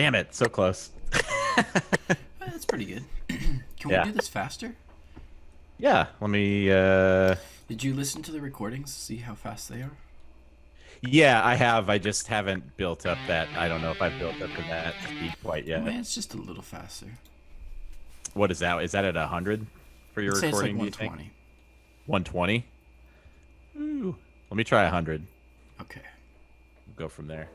Damn it, so close. That's pretty good. Can we Yeah. do this faster? Yeah, let me Did you listen to the recordings to see how fast they are? yeah, I have. I just haven't built up that. I don't know if I've built up to that speed quite I yet. mean, it's just a little faster. What is that? Is that at 100 for your Let's say it's like recording, do you think? 120. 120? Ooh. Let me try 100. Okay. Go from there.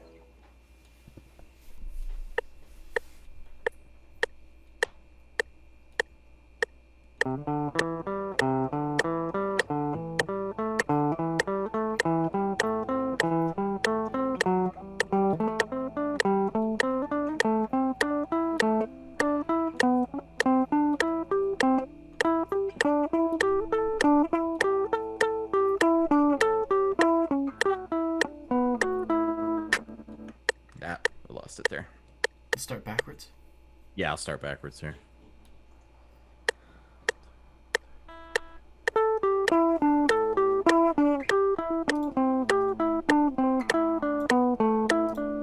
Ah, I lost it there. Let's start backwards. Yeah, I'll start backwards here.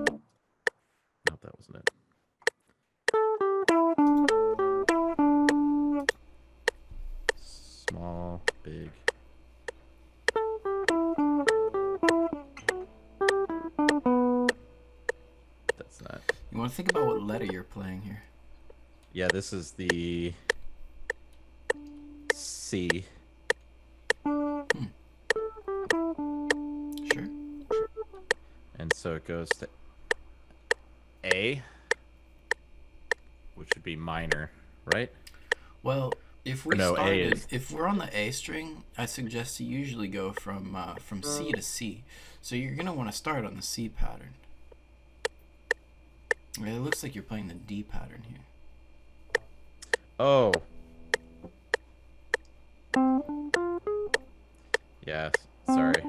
Nope, that wasn't it. Small, big. That's not. You want to think about what letter you're playing here. Yeah, this is the C. Sure. And so it goes to A, which would be minor, right? Well, if we No, A started, is- if we're on the A string, I suggest you usually go from C to C. So you're gonna want to start on the C pattern. It looks like you're playing the D pattern here. Oh. Yeah, sorry.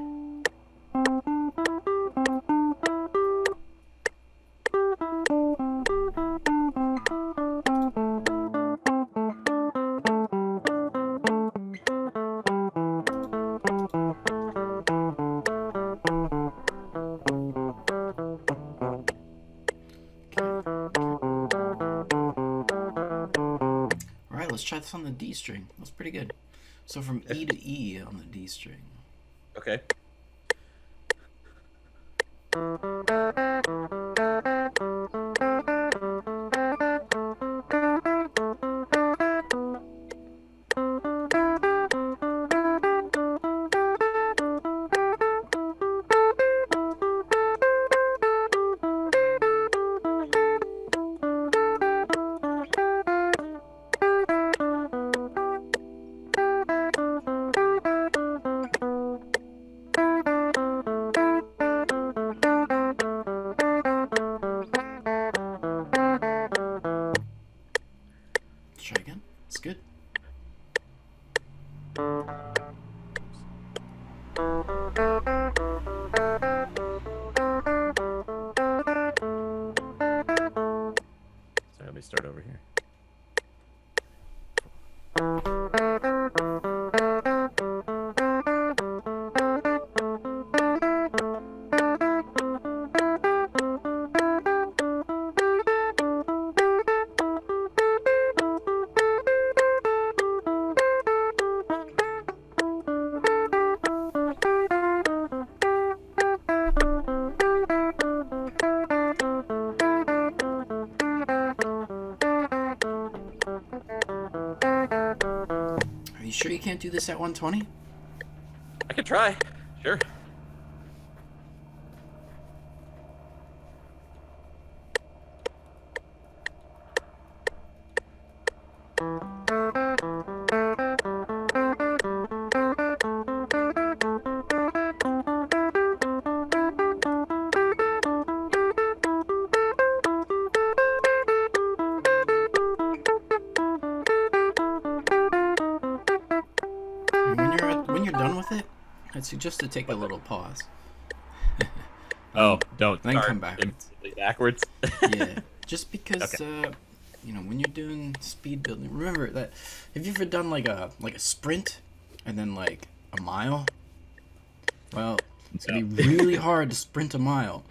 All right, let's try this on the D string. That's pretty good. So from E to E on the D string. Okay. Let's try again. It's good. So let me start over here. Are you sure you can't do this at 120? I could try. Sure. When you're done with it, I'd suggest to take a little pause. Oh, don't then start come back. immediately backwards. Yeah, just because Okay. when you're doing speed building, remember that have you ever done like a sprint and then like a mile? Well, it's gonna be really hard to sprint a mile,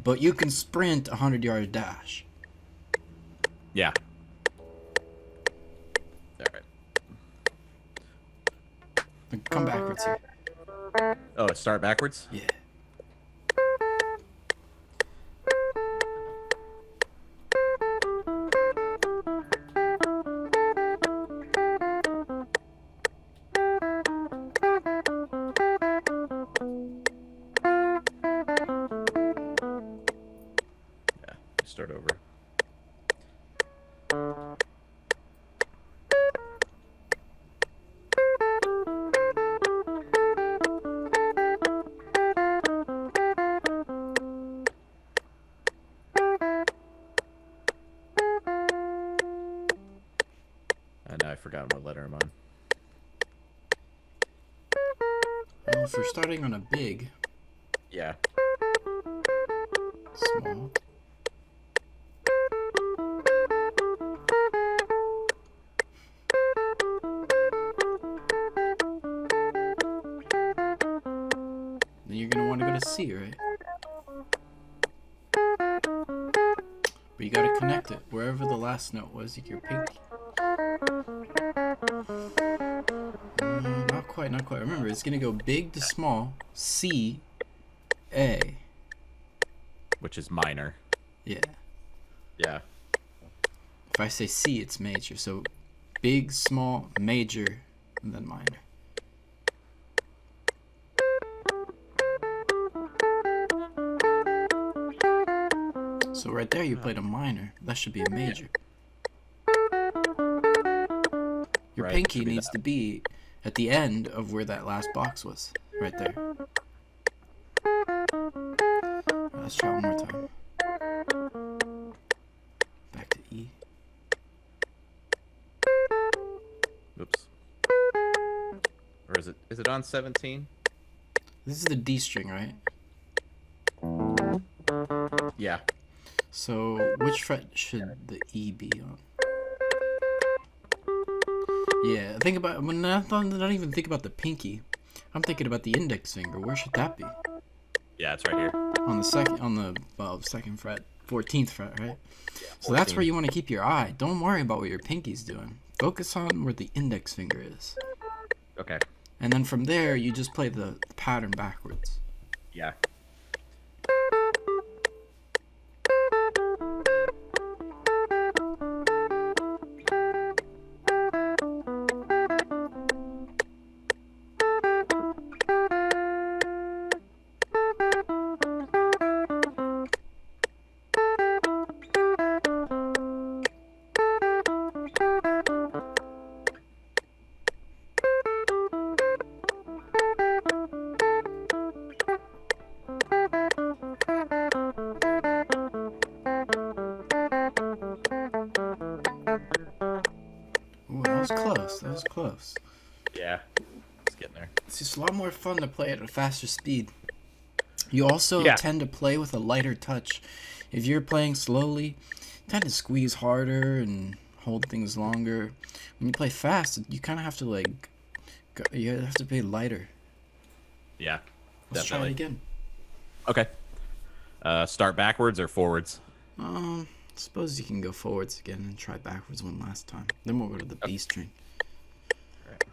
but you can sprint a 100-yard dash. Yeah. All right. Come backwards here. Oh, start backwards? Yeah. Yeah. Start over. Now I forgot what letter I'm on. Well, if we're starting on a big, Yeah. small. Then you're gonna want to go to C, right? But you gotta connect it wherever the last note was, your pinky. Not quite, not quite. Remember, it's gonna go big to small, C, A. Which is minor. Yeah. Yeah. If I say C, it's major. So big, small, major, and then minor. So right there, you played a minor. That should be a major. Your Right, pinky should be needs that. to be at the end of where that last box was. Right there. Let's try one more time. Back to E. Oops. Or is it on 17? This is the D string, right? Yeah. So which fret should the E be on? Yeah, think about when I don't even think about the pinky. I'm thinking about the index finger. Where should that be? Yeah, it's right here. On the second fret, 14th fret, right? Yeah, So that's 14. where you want to keep your eye. Don't worry about what your pinky's doing. Focus on where the index finger is. Okay. And then from there, you just play the pattern backwards. Yeah. Ooh, that was close. That was close. Yeah. It's getting there. It's just a lot more fun to play at a faster speed. You also Yeah. tend to play with a lighter touch. If you're playing slowly, you tend to squeeze harder and hold things longer. When you play fast, you kind of have to you have to play lighter. Yeah. Let's try it again. Okay. Start backwards or forwards? Suppose you can go forwards again and try backwards one last time. Then we'll go to the B string. Right.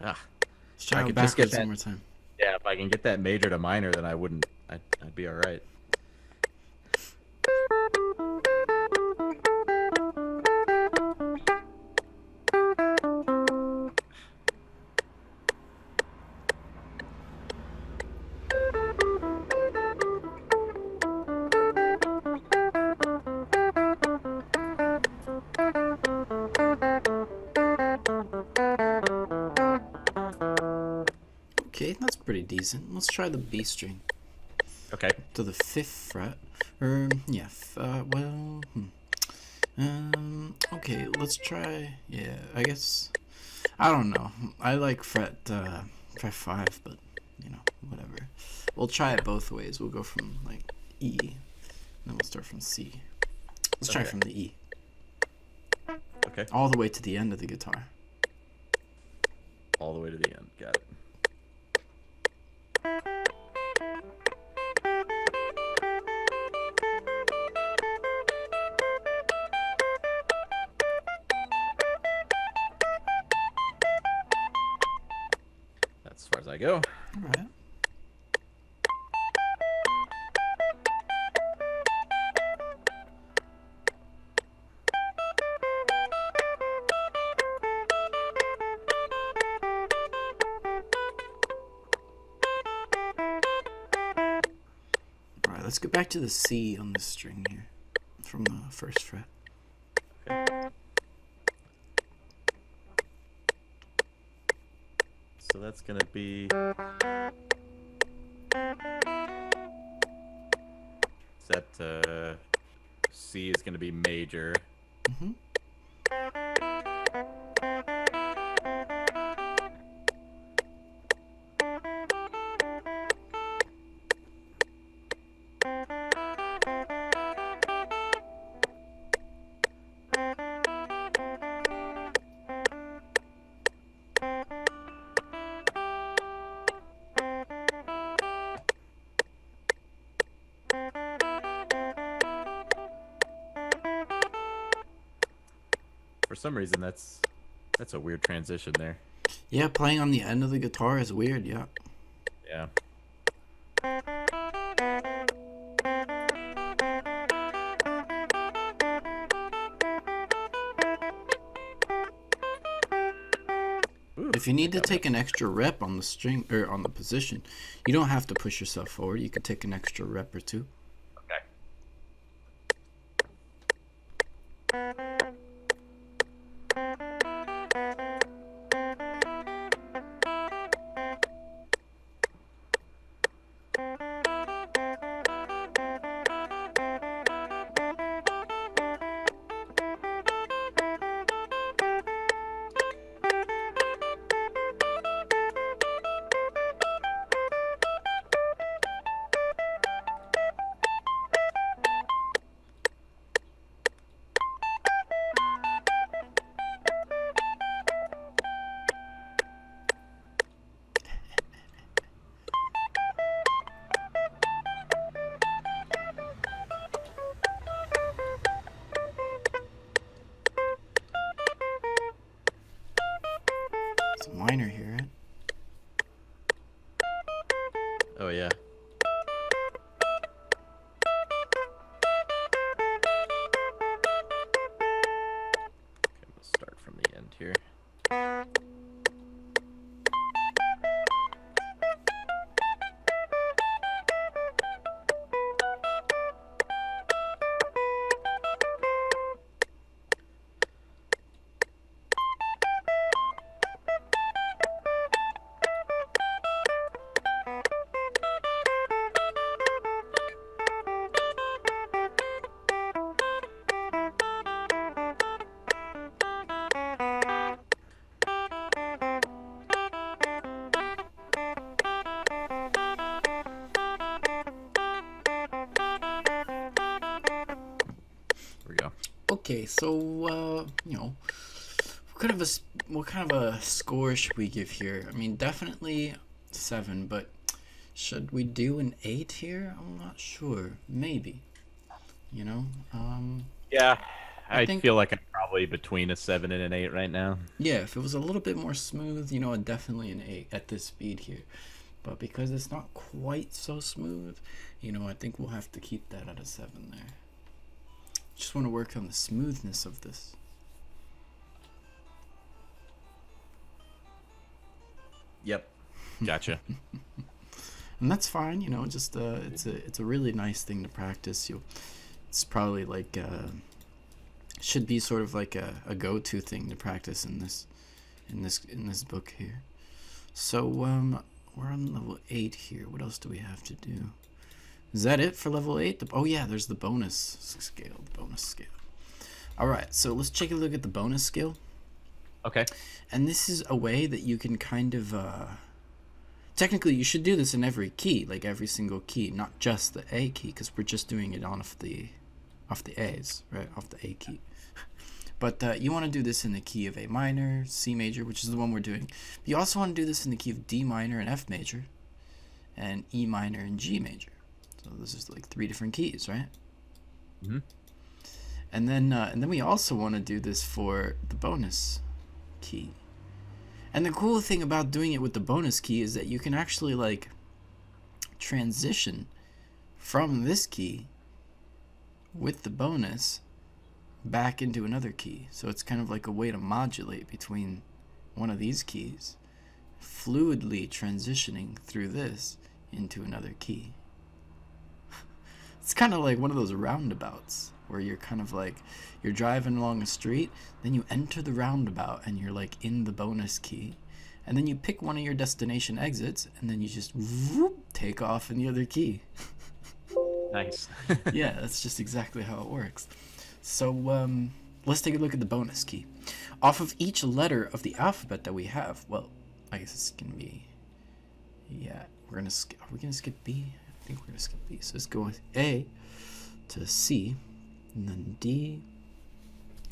Ah. Let's try I it could just get backwards one that- more time. Yeah, if I can get that major to minor, then I'd be all right. Okay, that's pretty decent. Let's try the B string. Okay. To the 5th fret. Okay, let's try. Yeah, I guess. I don't know. I like fret 5, but you know, whatever. We'll try it both ways. We'll go from like E, and then we'll start from C. Let's try from the E. Okay. All the way to the end of the guitar. All the way to the end. Got it. That's as far as I go. All right. All right, let's get back to the C on this string here from the first fret. Okay. So that's gonna be. That C is gonna be major. Mm-hmm. For some reason, that's a weird transition there. Yeah, playing on the end of the guitar is weird. Yeah. Yeah. Ooh, If you need to take an extra rep on the string or on the position, you don't have to push yourself forward. You could take an extra rep or two. Okay. It's a minor here, right? Oh yeah. Okay, we'll start from the end here. Okay, so you know, what kind of a score should we give here? I mean, definitely 7, but should we do an 8 here? I'm not sure. Maybe. You know. Yeah, I think- feel like I'm probably between a 7 and an 8 right now. Yeah, if it was a little bit more smooth, you know, definitely an 8 at this speed here. But because it's not quite so smooth, you know, I think we'll have to keep that at a 7 there. Just want to work on the smoothness of this. Yep. Gotcha. And that's fine, you know, just it's a really nice thing to practice. It's probably like should be sort of like a go-to thing to practice in this book here. So we're on level 8 here. What else do we have to do? Is that it for level 8? Oh yeah, there's the bonus scale. All right, so let's take a look at the bonus skill. Okay. And this is a way that you can kind of technically you should do this in every key, like every single key, not just the A key, because we're just doing it off the A's, right? Off the A key. But you want to do this in the key of A minor, C major, which is the one we're doing. But you also want to do this in the key of D minor and F major, and E minor and G major. So this is like 3 different keys, right? Mm-hmm. And then we also want to do this for the bonus key. And the cool thing about doing it with the bonus key is that you can actually like transition from this key with the bonus back into another key. So it's kind of like a way to modulate between one of these keys, fluidly transitioning through this into another key. It's kind of like one of those roundabouts where you're kind of like, you're driving along a street, then you enter the roundabout and you're like in the bonus key, and then you pick one of your destination exits and then you just whoop, take off in the other key. Nice. Yeah, that's just exactly how it works. So let's take a look at the bonus key. Off of each letter of the alphabet that we have, well, I guess it's gonna be, yeah, we're gonna skip. Are we gonna skip B? I think we're gonna skip B. So let's go with A to C, and then D.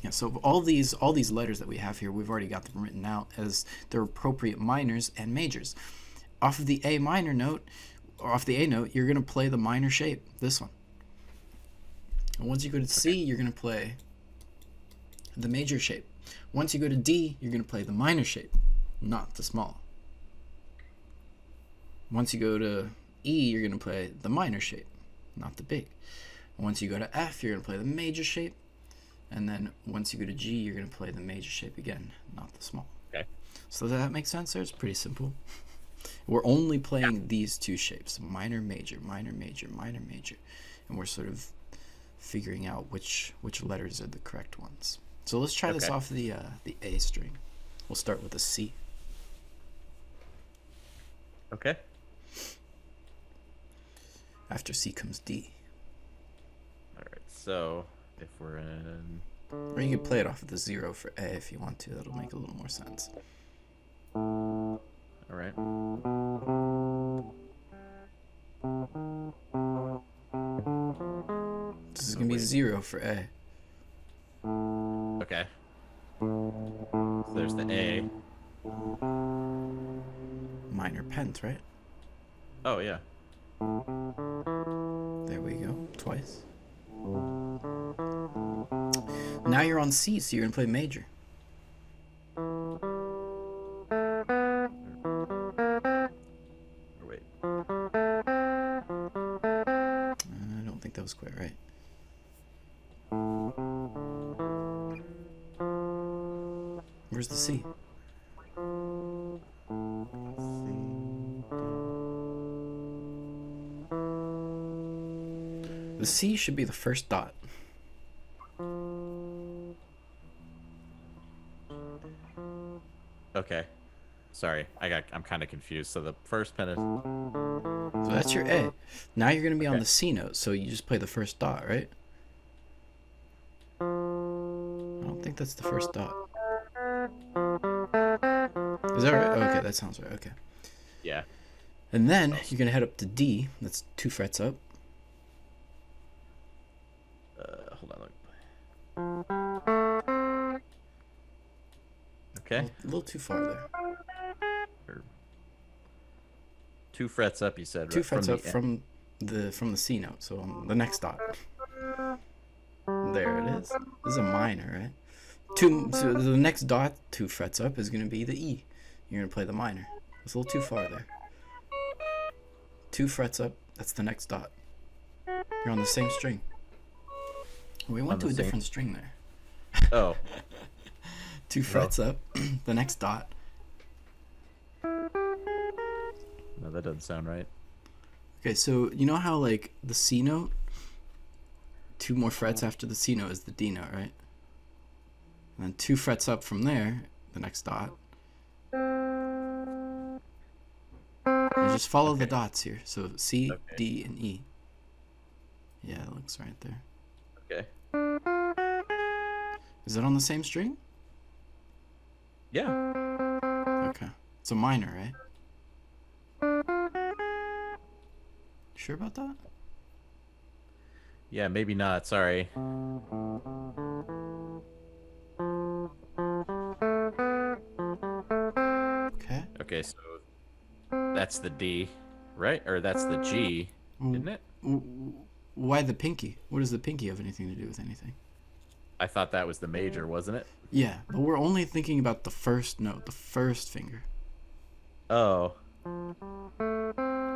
Yeah. So all these letters that we have here, we've already got them written out as their appropriate minors and majors. Off of the A minor note, or off the A note, you're gonna play the minor shape. This one. And once you go to C, you're going to play the major shape. Once you go to D, you're going to play the minor shape, not the small. Once you go to E, you're going to play the minor shape, not the big. And once you go to F, you're going to play the major shape. And then once you go to G, you're going to play the major shape again, not the small. Okay. So does that make sense there? It's pretty simple. We're only playing these 2 shapes, minor, major, minor, major, minor, major. And we're sort of figuring out which letters are the correct ones. So let's try this off the A string. We'll start with a C. Okay. After C comes D. All right. So if we're in, Or you could play it off of the 0 for A if you want to. That'll make a little more sense. all right. This is gonna be 0 for A. Okay. So there's the A. Minor pent, right? Oh yeah. There we go. Twice. Now you're on C, so you're gonna play major. Wait. I don't think that was quite right. Where's the C? The C should be the first dot. Okay. Sorry, I'm kind of confused. So the first pen is. So that's your A. Now you're going to be on the C note, so you just play the first dot, right? I don't think that's the first dot. Is that right? Okay, that sounds right. Okay. Yeah. And then you're going to head up to D. That's 2 frets up. Hold on. Okay. A little too far there. 2 frets up, you said. 2 right? frets up from the C note, so on the next dot. There it is. This is a minor, right? So the next dot 2 frets up is going to be the E. You're going to play the minor. It's a little too far there. 2 frets up, that's the next dot. You're on the same string. We went to a different string there. Oh. 2 frets up, the next dot. No, that doesn't sound right. Okay, so you know how like the C note, 2 more frets after the C note is the D note, right? And then 2 frets up from there, the next dot. And just follow the dots here. So C, D, and E. Yeah, it looks right there. Okay. Is it on the same string? Yeah. Okay. It's a minor, right? Sure about that? Yeah, maybe not. Sorry. Okay. Okay, so that's the D, right? Or that's the G, W- isn't it? Why the pinky? What does the pinky have anything to do with anything? I thought that was the major, wasn't it? Yeah, but we're only thinking about the first note, the first finger. Oh,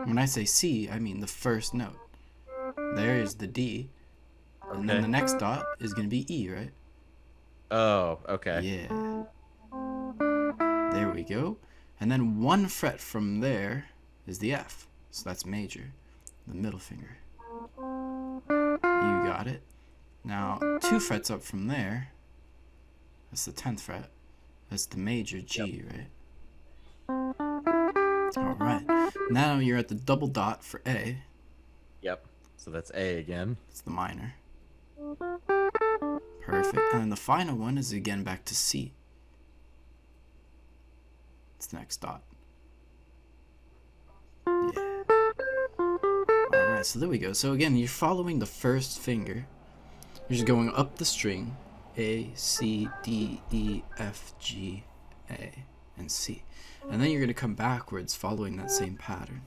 When I say C, I mean the first note. There is the D, and then okay. the next dot is going to be E, right? Oh, okay. Yeah. There we go. And then one fret from there is the F. So that's major. The middle finger. You got it. Now, two frets up from there, that's the 10th fret. That's the major G, right? Alright. Now you're at the double dot for A. Yep. So that's A again. It's the minor. Perfect. And then the final one is again back to C. It's the next dot. Yeah. Alright, so there we go. So again, you're following the first finger. You're just going up the string. A, C, D, E, F, G, A, and C. And then you're going to come backwards following that same pattern.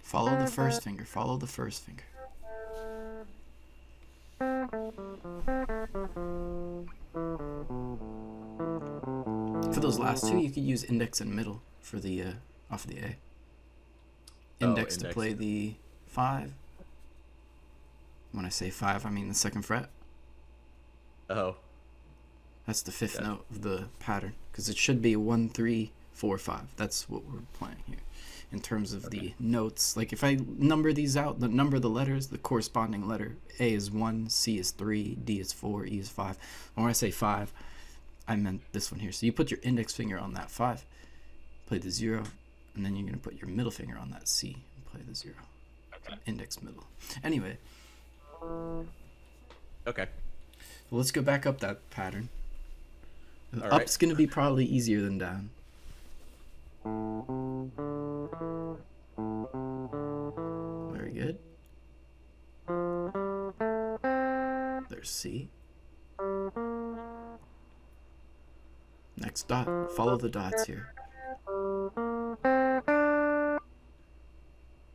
Follow the first finger. Follow the first finger. For those last two, you could use index and middle for the off the A. Index to play the 5. When I say 5, I mean the 2nd fret. Oh. That's the 5th note of the pattern, because it should be 1, 3, 4, 5. That's what we're playing here. In terms of the notes, like if I number these out, the number of the letters, the corresponding letter, A is 1, C is 3, D is 4, E is 5. And when I say 5, I meant this one here. So you put your index finger on that 5, play the 0, and then you're going to put your middle finger on that C and play the 0. Okay. Index, middle. Anyway. Okay. Well, let's go back up that pattern. All Up's going to be probably easier than down. Very good. There's C. Next dot. Follow the dots here.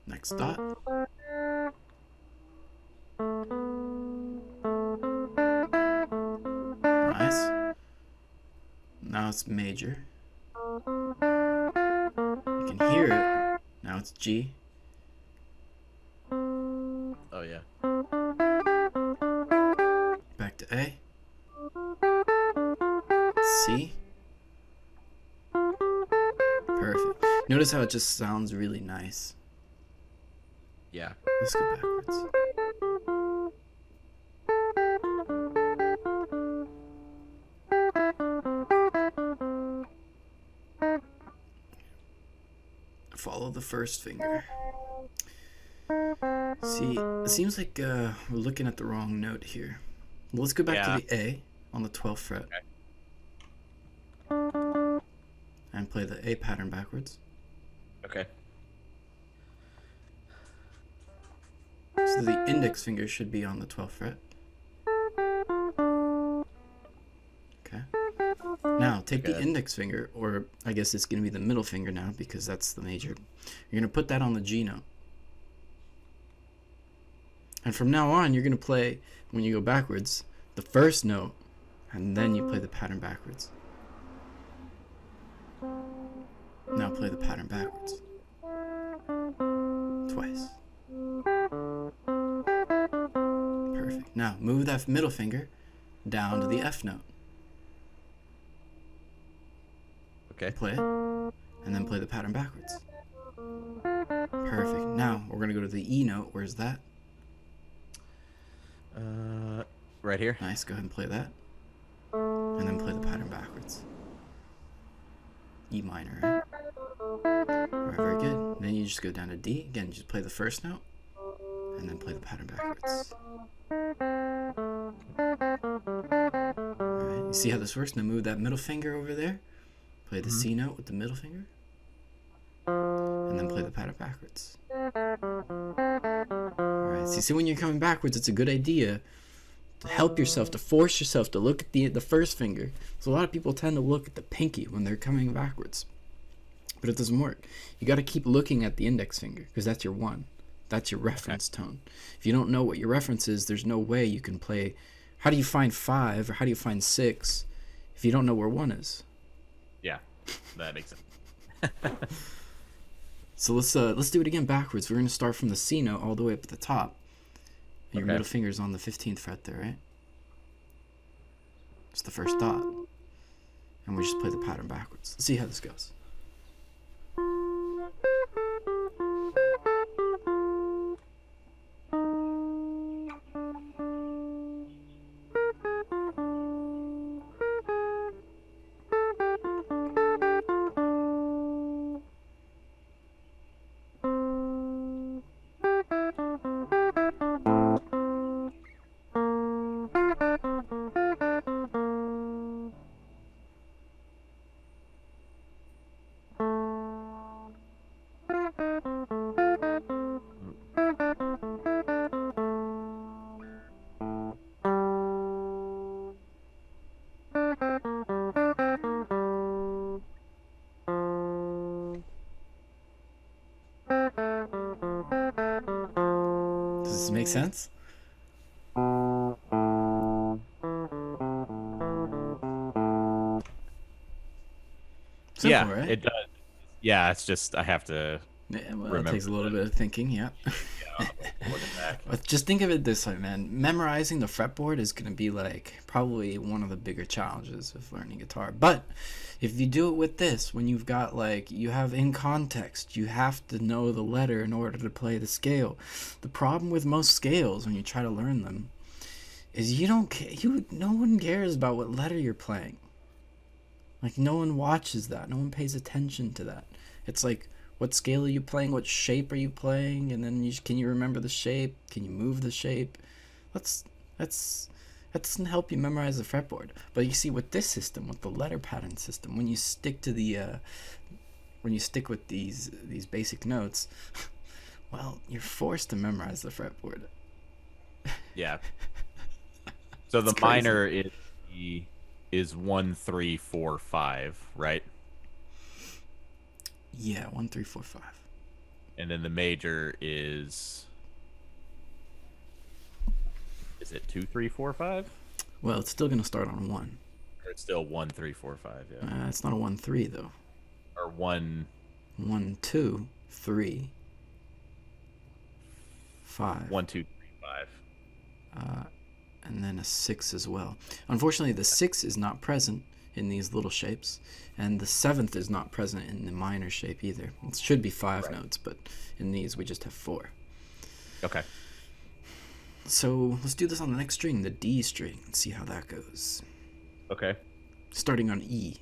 Next dot. Nice. Now it's major. You can hear it. Now it's G. Oh, yeah. Back to A. C. Perfect. Notice how it just sounds really nice. Yeah. Let's go backwards. Follow the first finger. See, it seems like we're looking at the wrong note here. Let's go back to the A on the 12th fret. Okay. And play the A pattern backwards. Okay. So the index finger should be on the 12th fret. Okay. Now, take the index finger, or I guess it's going to be the middle finger now because that's the major. You're going to put that on the G note. And from now on, you're going to play, when you go backwards, the first note, and then you play the pattern backwards. Now play the pattern backwards. Twice. Perfect. Now, move that middle finger down to the F note. Okay. Play it, and then play the pattern backwards. Perfect. Now, we're going to go to the E note. Where's that? Right here. Nice. Go ahead and play that. And then play the pattern backwards. E minor, right? then you just go down to D. Again, just play the first note, and then play the pattern backwards. Alright, you see how this works? Now move that middle finger over there. Play the C note with the middle finger. And then play the pattern backwards. Alright, so you see when you're coming backwards, it's a good idea to help yourself, to force yourself to look at the first finger. So a lot of people tend to look at the pinky when they're coming backwards. But it doesn't work. You got to keep looking at the index finger, because that's your 1. That's your reference tone. If you don't know what your reference is, there's no way you can play. How do you find 5 or how do you find 6 if you don't know where 1 is? Yeah, that makes sense. So let's do it again backwards. We're going to start from the C note all the way up at the top. And your middle finger's on the 15th fret there, right? It's the first dot. And we just play the pattern backwards. Let's see how this goes. Does this make sense? Simple, Yeah, right? it does. Yeah, it's just I have to. Yeah, well, it Remember takes a little bit of thinking, yeah. Looking back. But just think of it this way, man. Memorizing the fretboard is going to be like probably one of the bigger challenges of learning guitar. But if you do it with this, when you've got like, you have in context, you have to know the letter in order to play the scale. The problem with most scales when you try to learn them is you don't care. No one cares about what letter you're playing. Like, no one watches that. No one pays attention to that. It's like, what scale are you playing? What shape are you playing? And then can you remember the shape? Can you move the shape? That doesn't help you memorize the fretboard. But you see, with this system, with the letter pattern system, when you stick to the when you stick with these basic notes, well, you're forced to memorize the fretboard. Yeah. So the minor is 1, 3, 4, 5, right? Yeah, 1, 3, 4, 5. And then the major is it 2, 3, 4, 5? Well, it's still gonna start on 1. Or it's still 1, 3, 4, 5, yeah. It's not a 1, 3 though. Or 1 1, 2, 3, 5. 1, 2, 3, 5. And then a 6 as well. Unfortunately, the 6 is not present in these little shapes, and the 7th is not present in the minor shape either. It should be 5 notes, but in these we just have 4. Okay. So let's do this on the next string, the D string, and see how that goes. Okay. Starting on E.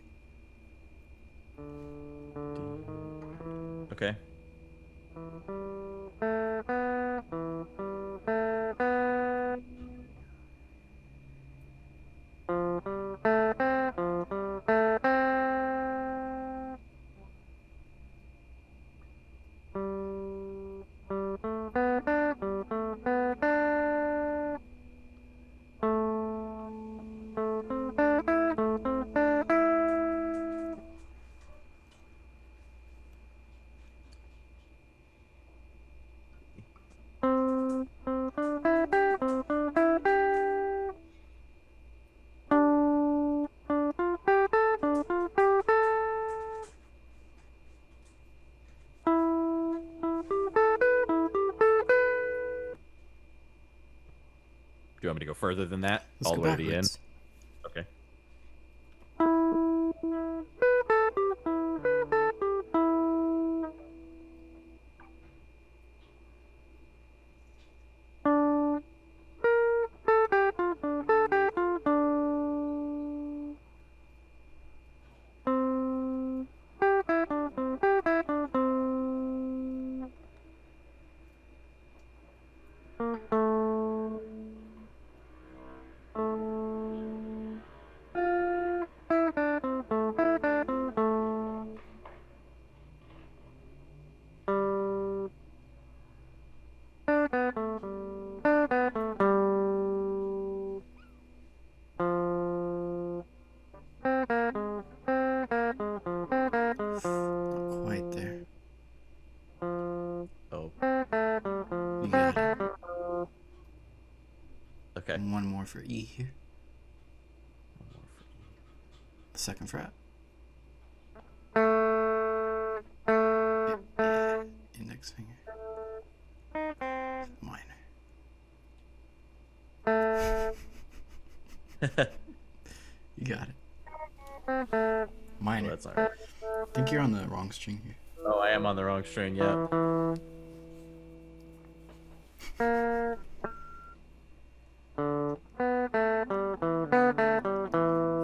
Okay. Do you want me to go further than that? Let's all go the way to the end? backwards. Okay. Okay. And one more for E here. The second fret. Yeah. Index finger. Minor. You got it. Minor. Well, that's alright. I think you're on the wrong string here. Oh, I am on the wrong string. Yeah.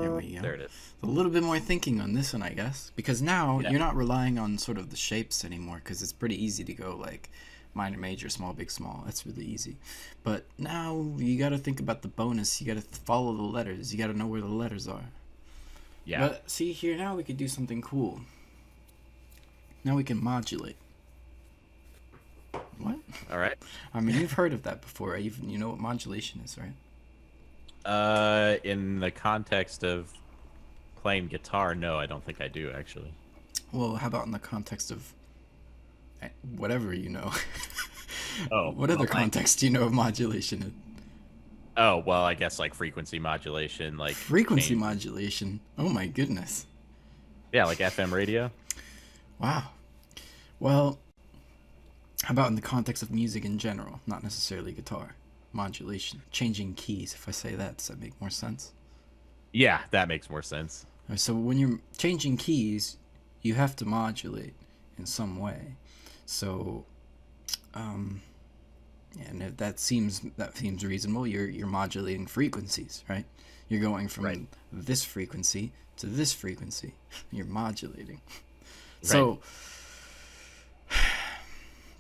There we go. There it is. A little bit more thinking on this one, I guess, because now Yeah. you're not relying on sort of the shapes anymore, because it's pretty easy to go like minor, major, small, big, small. That's really easy. But now you got to think about the bonus. You got to follow the letters. You got to know where the letters are. Yeah. But see here, now we could do something cool. Now we can modulate. What? All right. I mean, you've heard of that before, right? You know what modulation is, right? In the context of playing guitar, no, I don't think I do actually. Well, how about in the context of whatever you know? Oh, What other context do you know of modulation in? Oh, well, I guess like frequency modulation, like Frequency change- modulation. Oh my goodness. Yeah, like FM radio. Wow. Well, how about in the context of music in general, not necessarily guitar? Modulation, changing keys. If I say that, does that make more sense? Yeah, that makes more sense. All right, so when you're changing keys, you have to modulate in some way. So, and if that seems reasonable. You're modulating frequencies, right? You're going from Right. this frequency to this frequency. You're modulating. So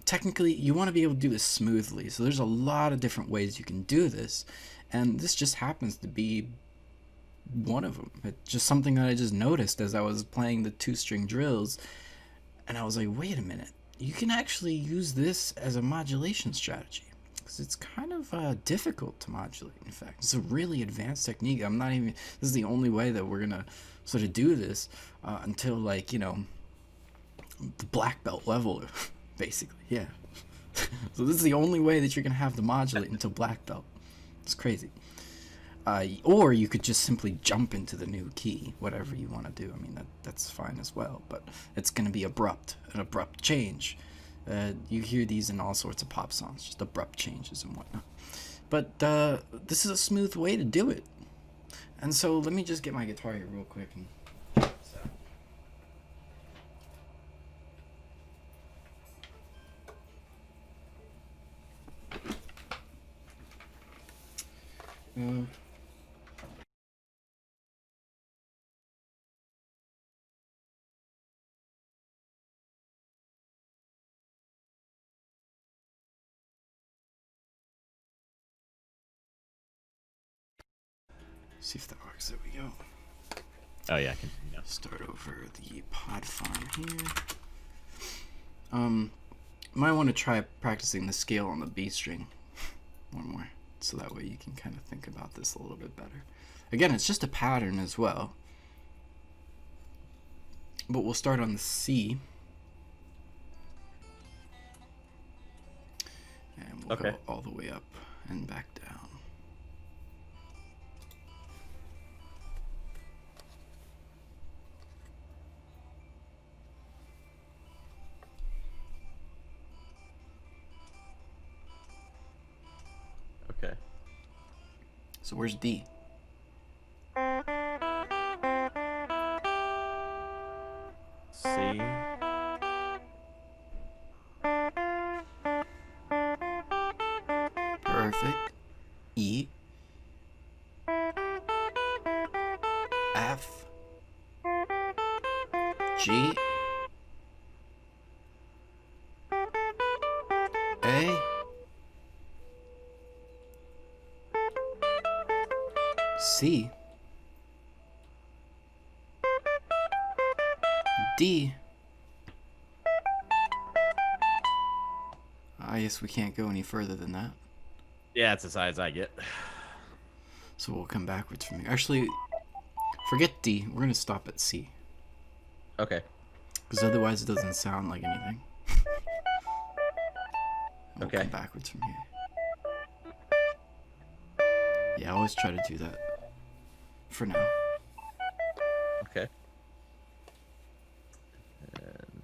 technically, you want to be able to do this smoothly. So there's a lot of different ways you can do this, and this just happens to be one of them. It's just something that I just noticed as I was playing the 2-string drills, and I was like, wait a minute, you can actually use this as a modulation strategy, because it's kind of difficult to modulate. In fact, it's a really advanced technique. This is the only way that we're gonna sort of do this until, like, the black belt level, basically. Yeah. So this is the only way that you're gonna have to modulate until black belt. It's crazy. Or you could just simply jump into the new key, whatever you want to do. I mean, that's fine as well, but it's going to be an abrupt change. You hear these in all sorts of pop songs, just abrupt changes and whatnot. But this is a smooth way to do it. And so let me just get my guitar here real quick. See if that works. There we go. Oh yeah, continue. Start over the pod farm here. Might want to try practicing the scale on the B string one more, so that way you can kind of think about this a little bit better. Again, it's just a pattern as well, but we'll start on the C, and we'll go all the way up and back down. Okay. So where's D? C. Perfect. E. F. G. A. C. D. I guess we can't go any further than that. Yeah, it's as high as I get. So we'll come backwards from here. Actually, forget D. We're going to stop at C. Okay. Because otherwise it doesn't sound like anything. We'll come backwards from here. Yeah, I always try to do that. For now. Okay. And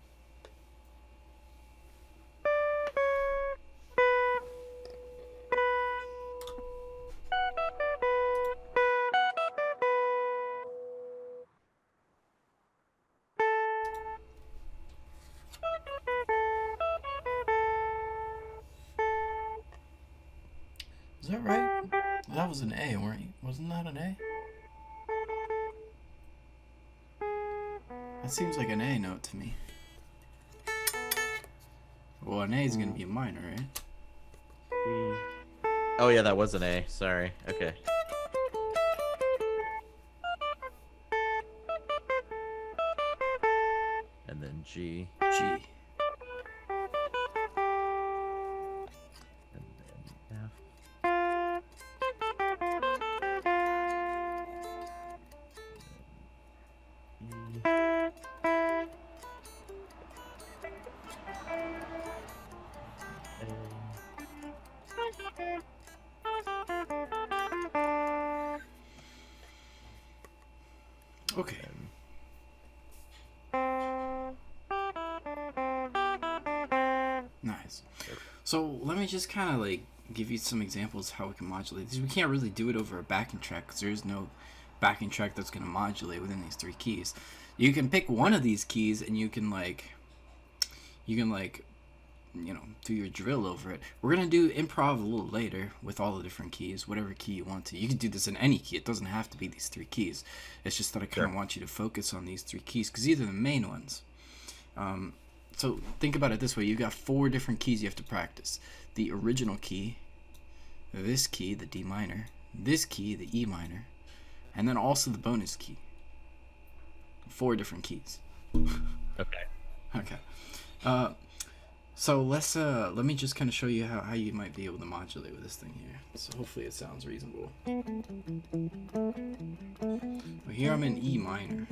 Is that right? That was an A, weren't you? Wasn't that an A? That seems like an A note to me. Well, an A is gonna be a minor, right? oh yeah, that was an A. Sorry. Okay. And then G. G. And then F. Okay. Nice. So let me just kind of like give you some examples of how we can modulate these. We can't really do it over a backing track because there is no backing track that's going to modulate within these three keys. You can pick one of these keys and you can you know, do your drill over it. We're going to do improv a little later with all the different keys, whatever key you want to. You can do this in any key. It doesn't have to be these three keys. It's just that I kind of want you to focus on these three keys because these are the main ones. So think about it this way. You've got 4 different keys you have to practice. The original key, this key, the D minor, this key, the E minor, and then also the bonus key. 4 different keys. Okay. Okay. So let me just kind of show you how you might be able to modulate with this thing here. So hopefully it sounds reasonable. Well, here I'm in E minor.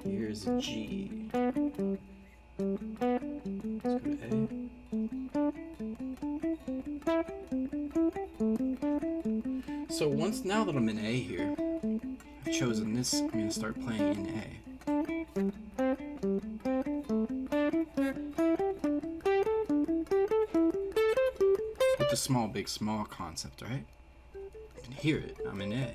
Here's a G. Let's go to A. So now that I'm in A here, I've chosen this. I'm going to start playing in A. With the small, big, small concept, right? You can hear it. I'm in A.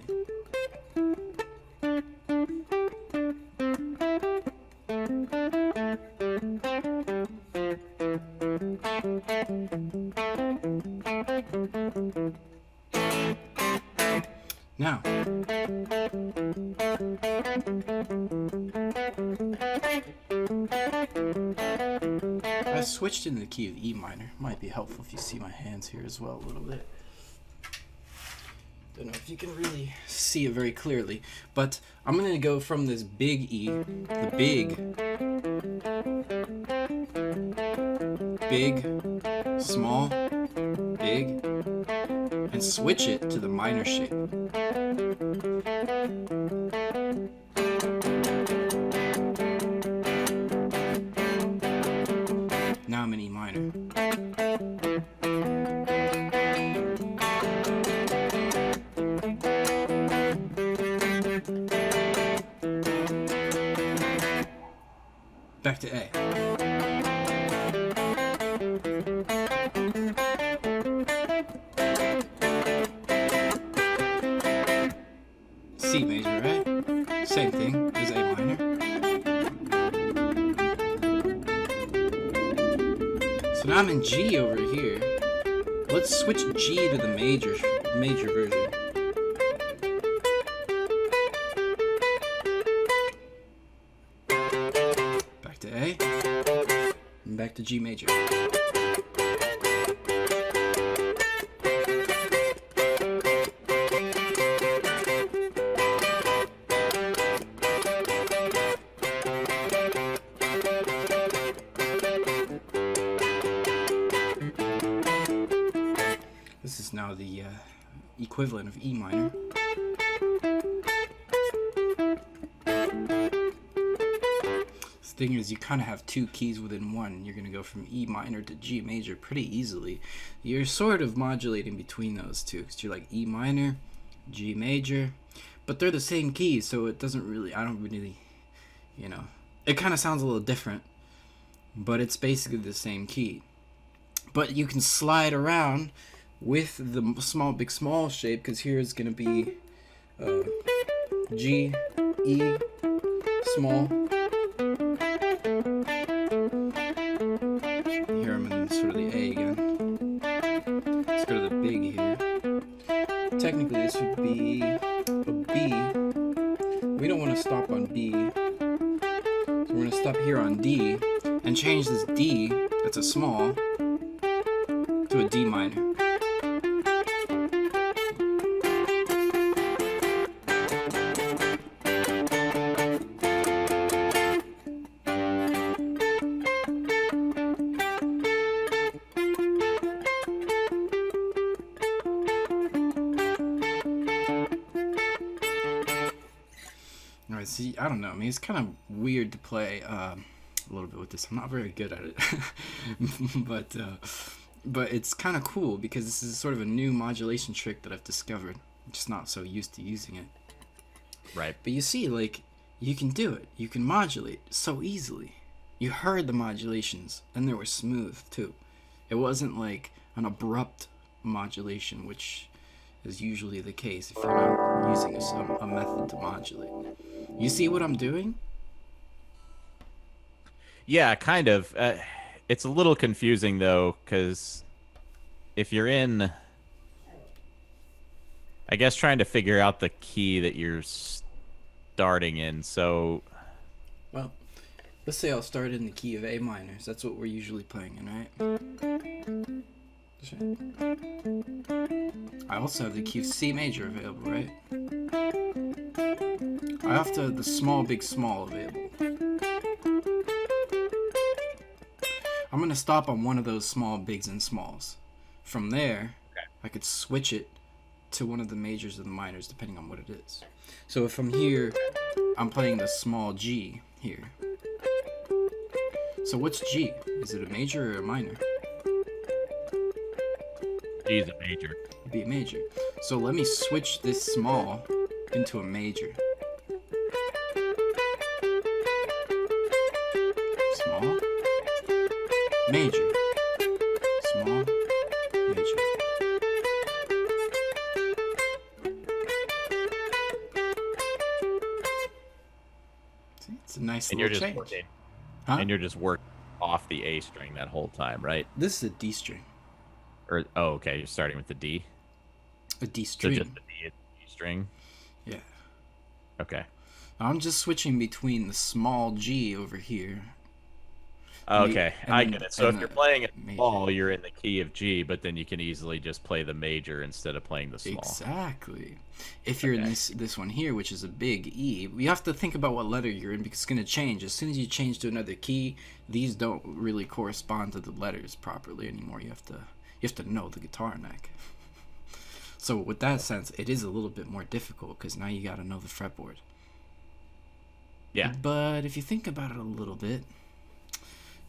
Now, I switched into the key of E minor. Might be helpful if you see my hands here as well a little bit. Don't know if you can really see it very clearly, but I'm going to go from this big E, the big, small, big, and switch it to the minor shape. Now I'm in E minor. Back to A. C major, right? Same thing as A minor. So now I'm in G over here. Let's switch G to the major version. Back to A, and back to G major. This is now the equivalent of E minor. thing is, you kind of have two keys within one. You're going to go from E minor to G major pretty easily. You're sort of modulating between those two, because you're like E minor, G major, but they're the same keys, so it doesn't really, I don't really, you know, it kind of sounds a little different, but it's basically the same key. But you can slide around with the small, big, small shape, because here is going to be G, E, small. Here I'm in sort of the A again. Let's go to the big here. Technically this would be a B. We don't want to stop on B. So we're going to stop here on D and change this D, that's a small, to a D minor. Alright, see, I don't know. I mean, it's kind of weird to play a little bit with this. I'm not very good at it. But it's kind of cool because this is sort of a new modulation trick that I've discovered. I'm just not so used to using it. Right. But you see, like, you can do it. You can modulate so easily. You heard the modulations, and they were smooth, too. It wasn't like an abrupt modulation, which is usually the case if you're not using a method to modulate. You see what I'm doing? Yeah, kind of. It's a little confusing, though, because if you're in, I guess, trying to figure out the key that you're starting in, so... Well, let's say I'll start in the key of A minor. So that's what we're usually playing in, right? I also have the key of C major available, right? I have to have the small, big, small available. I'm going to stop on one of those small, bigs, and smalls. From there, I could switch it to one of the majors or the minors, depending on what it is. So if I'm here, I'm playing the small G here. So what's G? Is it a major or a minor? G is a major. It'd be a major. So let me switch this small into a major. Small, major, small, major. See, it's a nice little change. Huh? And you're just working off the A string that whole time, right? This is a D string. Or okay, you're starting with the D. A D string. So just the D string. Yeah. Okay. I'm just switching between the small G over here. Okay, I get it. So if you're playing it small, you're in the key of G, but then you can easily just play the major instead of playing the small. Exactly. If you're in this one here, which is a big E, you have to think about what letter you're in because it's going to change. As soon as you change to another key, these don't really correspond to the letters properly anymore. You have to know the guitar neck. So with that sense, it is a little bit more difficult because now you got to know the fretboard. Yeah. But if you think about it a little bit,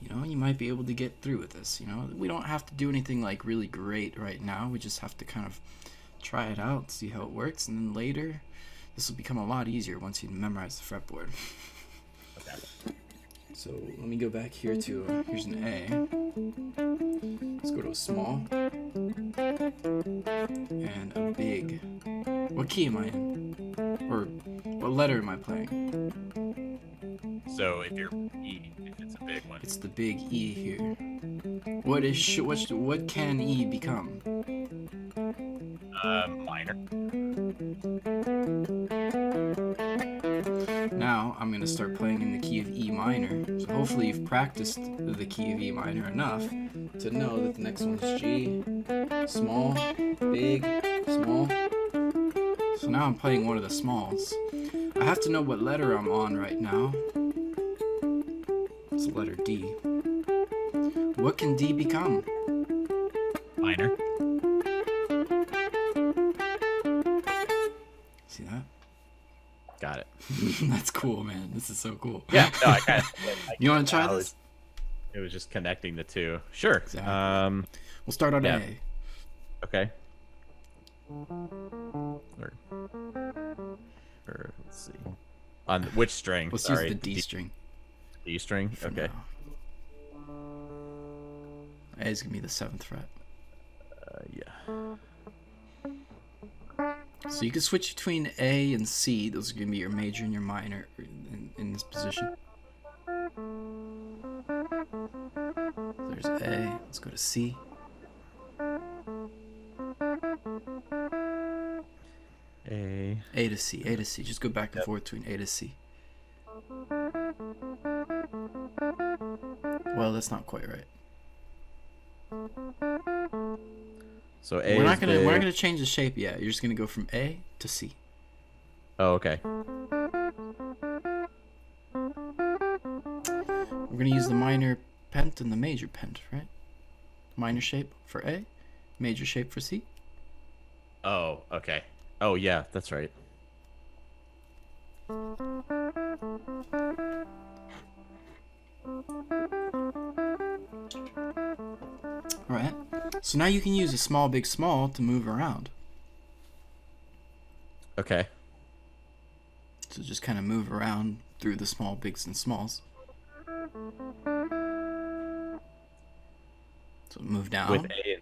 you know, you might be able to get through with this. You know, we don't have to do anything like really great right now. We just have to kind of try it out, see how it works, and then later, this will become a lot easier once you memorize the fretboard. Okay. So let me go back here to here's an A. Let's go to a small and a big. What key am I in? Or what letter am I playing? So if you're E, if it's a big one, it's the big E here. What can E become? Minor. Now I'm gonna start playing in the key of E minor. So hopefully you've practiced the key of E minor enough to know that the next one is G, small, big, small. So now I'm playing one of the smalls. I have to know what letter I'm on right now. It's the letter D. What can D become? Minor. See that? Got it. That's cool, man. This is so cool. Yeah. No, I kind of. You want to try this? It was just connecting the two. Sure. Exactly. We'll start on A. Okay. Or let's see. On which string? Let's use the D string. D string? Okay. A is going to be the 7th fret. Yeah. So you can switch between A and C. Those are going to be your major and your minor in this position. There's A. Let's go to C. A to C. A to C. Just go back and forth between A to C. Well, that's not quite right. So A. We're not gonna change the shape yet. You're just gonna go from A to C. Oh, okay. We're gonna use the minor pent and the major pent, right? Minor shape for A, major shape for C. Oh, okay. Oh, yeah, that's right. Alright. So now you can use a small, big, small to move around. Okay. So just kind of move around through the small, bigs, and smalls. So move down. With A.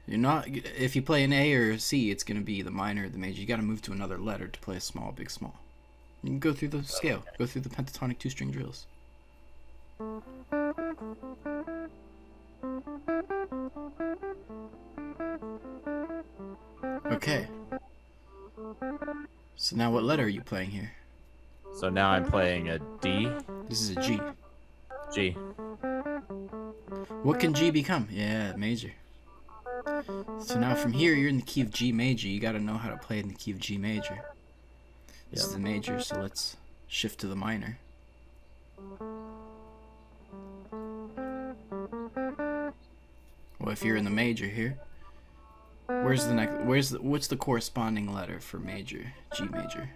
You're not. If you play an A or a C, it's gonna be the minor or the major. You got to move to another letter to play a small, big, small. You can go through the scale. Go through the pentatonic 2-string drills. Okay. So now what letter are you playing here? So now I'm playing a D. This is a G. G. What can G become? Yeah, major. So now from here, you're in the key of G major. You got to know how to play in the key of G major. This is the major, so let's shift to the minor. Well, if you're in the major here, what's the corresponding letter for major? G major.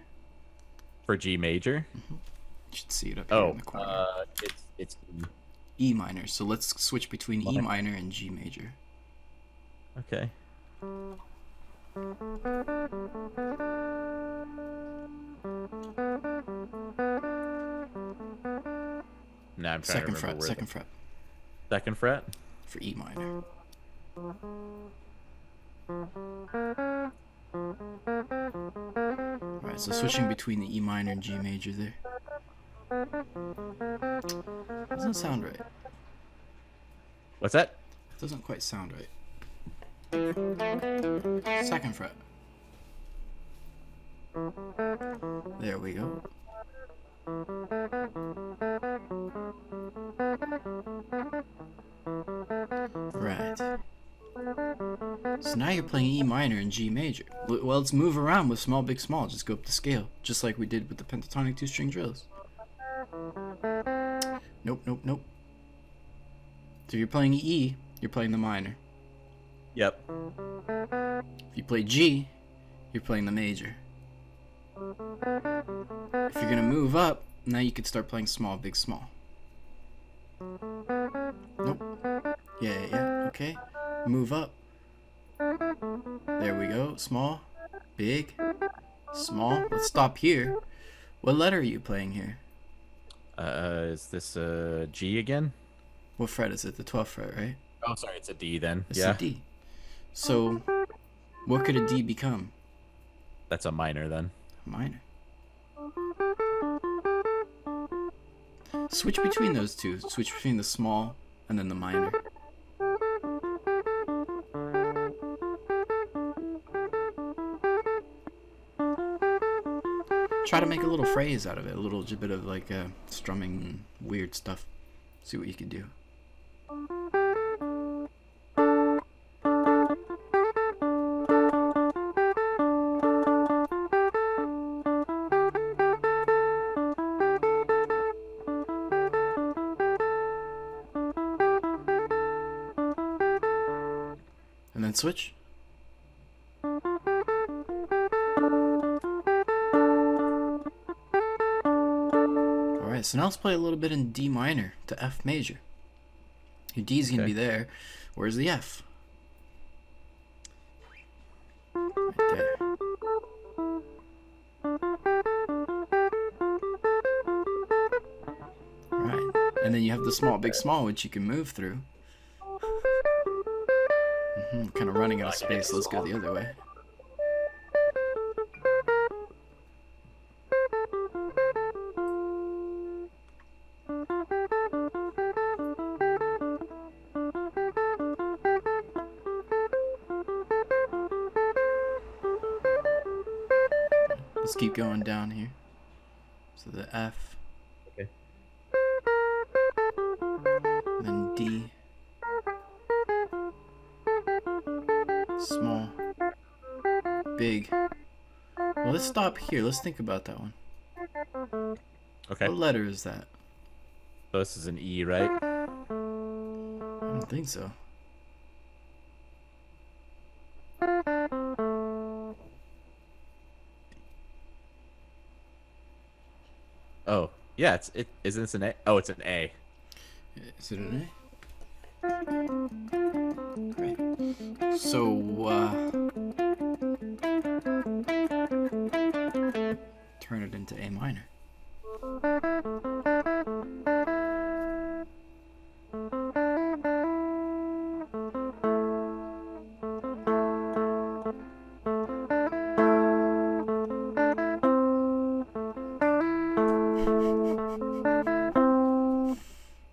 For G major? Mm-hmm. You should see it up here in the corner. It's E minor. So let's switch between E minor and G major. Okay. Now I'm trying to remember where second fret. Second fret? For E minor. Alright, so switching between the E minor and G major there. Doesn't sound right. What's that? It doesn't quite sound right. Second fret. There we go. Right. So now you're playing E minor and G major. Well, let's move around with small, big, small. Just go up the scale, just like we did with the pentatonic 2-string drills. Nope, nope, nope. So if you're playing E, you're playing the minor. Yep. If you play G, you're playing the major. If you're gonna move up, now you could start playing small, big, small. Nope. Yeah, okay. Move up. There we go. Small, big, small. Let's stop here. What letter are you playing here? Is this a G again? What fret is it? The 12th fret, right? Oh, sorry, it's a D then. It's a D. So, what could a D become? That's a minor then. Minor. Switch between those two. Switch between the small and then the minor. Try to make a little phrase out of it. A little bit of like strumming and weird stuff. See what you can do. And then switch. Alright, so now let's play a little bit in D minor to F major. Your D's gonna be there. Where's the F? Right there. Alright. And then you have the small, big, small, which you can move through. Kind of running out of space. Let's go the other way. Let's keep going down here. So the F. Okay. Then D. Small. Big. Well, let's stop here. Let's think about that one. Okay. What letter is that? So this is an E, right? I don't think so. Oh, yeah. Isn't this an A? Oh, it's an A. Is it an A? Great. So, turn it into A minor.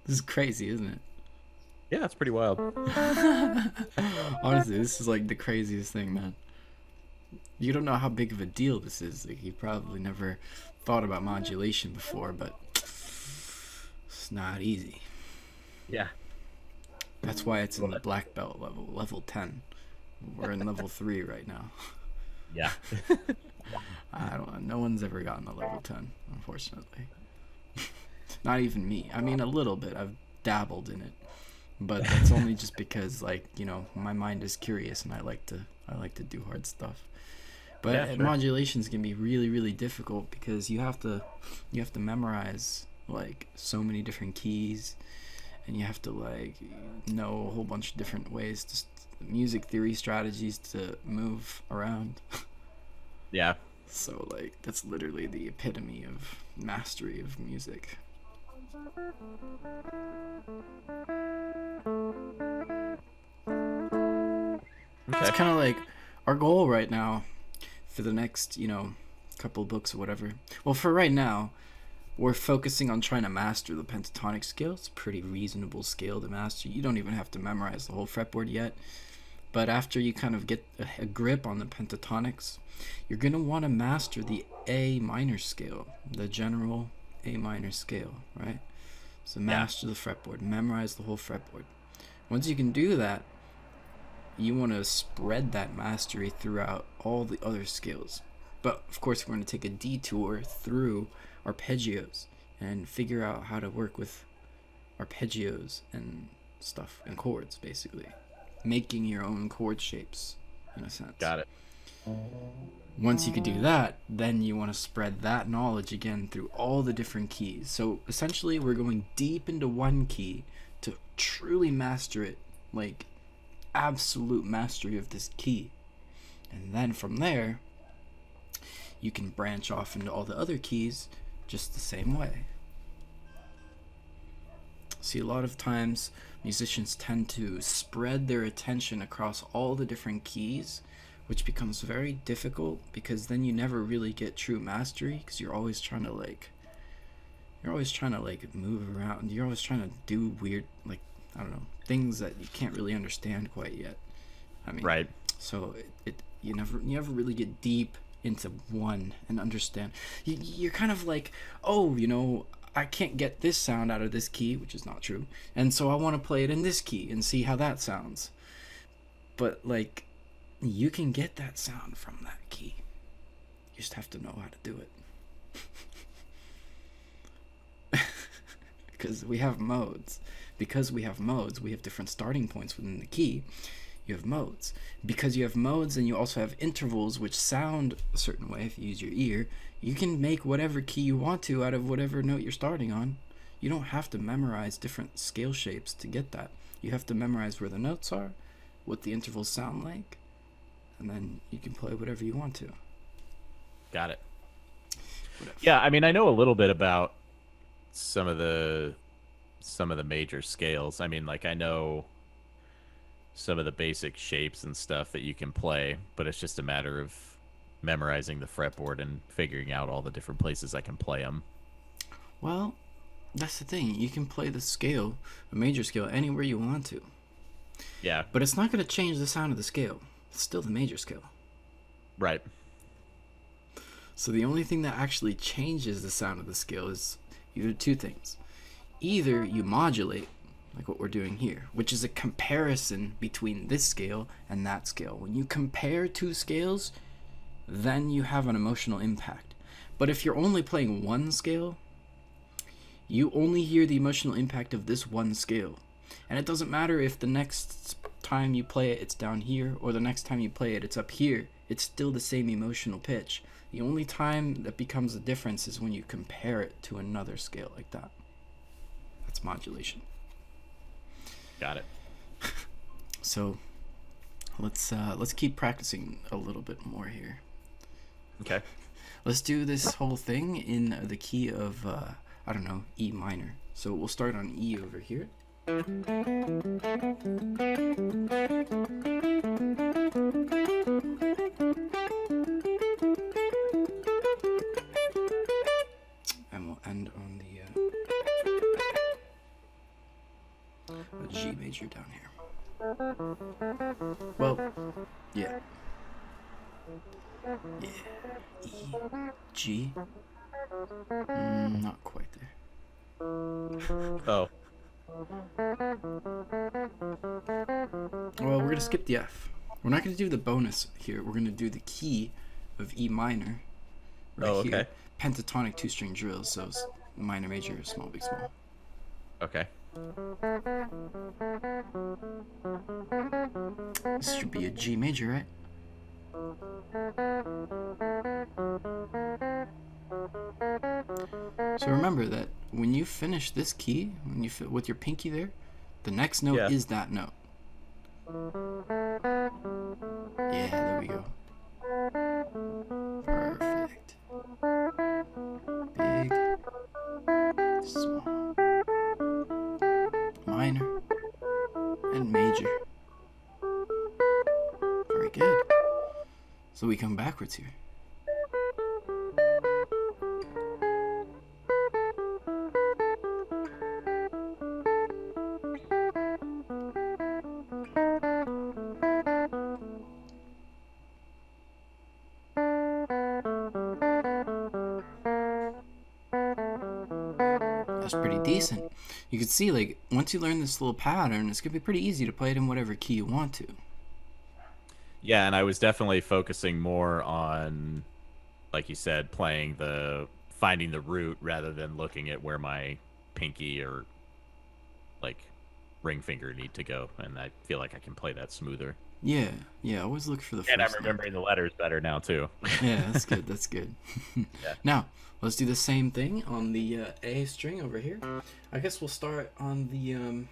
This is crazy, isn't it? Yeah, it's pretty wild. Honestly, this is like the craziest thing, man. You don't know how big of a deal this is. Like, you probably never thought about modulation before, but it's not easy. Yeah. That's why it's in the black belt level 10. We're in level 3 right now. Yeah. I don't know. No one's ever gotten a level 10, unfortunately. Not even me. I mean, a little bit. I've dabbled in it, but that's only just because, like, you know, my mind is curious and I like to do hard stuff. But yeah, sure. Modulations can be really, really difficult because you have to memorize like so many different keys, and you have to like know a whole bunch of different ways, just music theory strategies to move around. Yeah. So like that's literally the epitome of mastery of music. Okay. It's kind of like our goal right now for the next, you know, couple books or whatever. Well, for right now, we're focusing on trying to master the pentatonic scale. It's a pretty reasonable scale to master. You don't even have to memorize the whole fretboard yet. But after you kind of get a grip on the pentatonics, you're going to want to master the A minor scale, the general A minor scale, right? So master the fretboard, memorize the whole fretboard. Once you can do that, you want to spread that mastery throughout all the other scales. But of course, we're going to take a detour through arpeggios and figure out how to work with arpeggios and stuff and chords, basically. Making your own chord shapes, in a sense. Got it. Once you can do that, then you want to spread that knowledge again through all the different keys. So essentially, we're going deep into one key to truly master it, like absolute mastery of this key. And then from there, you can branch off into all the other keys just the same way. See, a lot of times musicians tend to spread their attention across all the different keys, which becomes very difficult because then you never really get true mastery because you're always trying to move around. You're always trying to do weird, like, I don't know, things that you can't really understand quite yet. I mean, right. So you never really get deep into one and understand. You're kind of like, oh, you know, I can't get this sound out of this key, which is not true, and so I want to play it in this key and see how that sounds. But like, you can get that sound from that key. You just have to know how to do it. Because we have modes. We have different starting points within the key. You have modes. Because you have modes and you also have intervals which sound a certain way if you use your ear, you can make whatever key you want to out of whatever note you're starting on. You don't have to memorize different scale shapes to get that. You have to memorize where the notes are, what the intervals sound like, and then you can play whatever you want to. Got it. Yeah, I mean, I know a little bit about some of the major scales. I mean, like I know some of the basic shapes and stuff that you can play, but it's just a matter of memorizing the fretboard and figuring out all the different places I can play them. Well, that's the thing. You can play the scale, a major scale, anywhere you want to. Yeah. But it's not going to change the sound of the scale. It's still the major scale. Right. So the only thing that actually changes the sound of the scale is either two things. Either you modulate, like what we're doing here, which is a comparison between this scale and that scale. When you compare two scales, then you have an emotional impact. But if you're only playing one scale, you only hear the emotional impact of this one scale. And it doesn't matter if the next time you play it, it's down here, or the next time you play it, it's up here. It's still the same emotional pitch. The only time that becomes a difference is when you compare it to another scale like that. That's modulation. Got it. So let's keep practicing a little bit more here. Okay. Let's do this whole thing in the key of I don't know, E minor. So we'll start on E over here. And we'll end on the G major down here. Well, yeah. Yeah. E, G. Not quite there. Oh. Well, we're going to skip the F. We're not going to do the bonus here. We're going to do the key of E minor right here. Pentatonic two-string drills, so it's minor, major, small, big, small. Okay. This should be a G major, right? So remember that when you finish this key, when you with your pinky there, the next note is that note. Yeah, there we go. Perfect. Big, small, minor, and major. Very good. So we come backwards here. That's pretty decent. You can see, like, once you learn this little pattern, it's going to be pretty easy to play it in whatever key you want to. Yeah, and I was definitely focusing more on, like you said, finding the root rather than looking at where my pinky or, like, ring finger need to go. And I feel like I can play that smoother. Yeah, always look for the first And I'm remembering the letters better now, too. Yeah, that's good, that's good. Yeah. Now, let's do the same thing on the A string over here. I guess we'll start on the,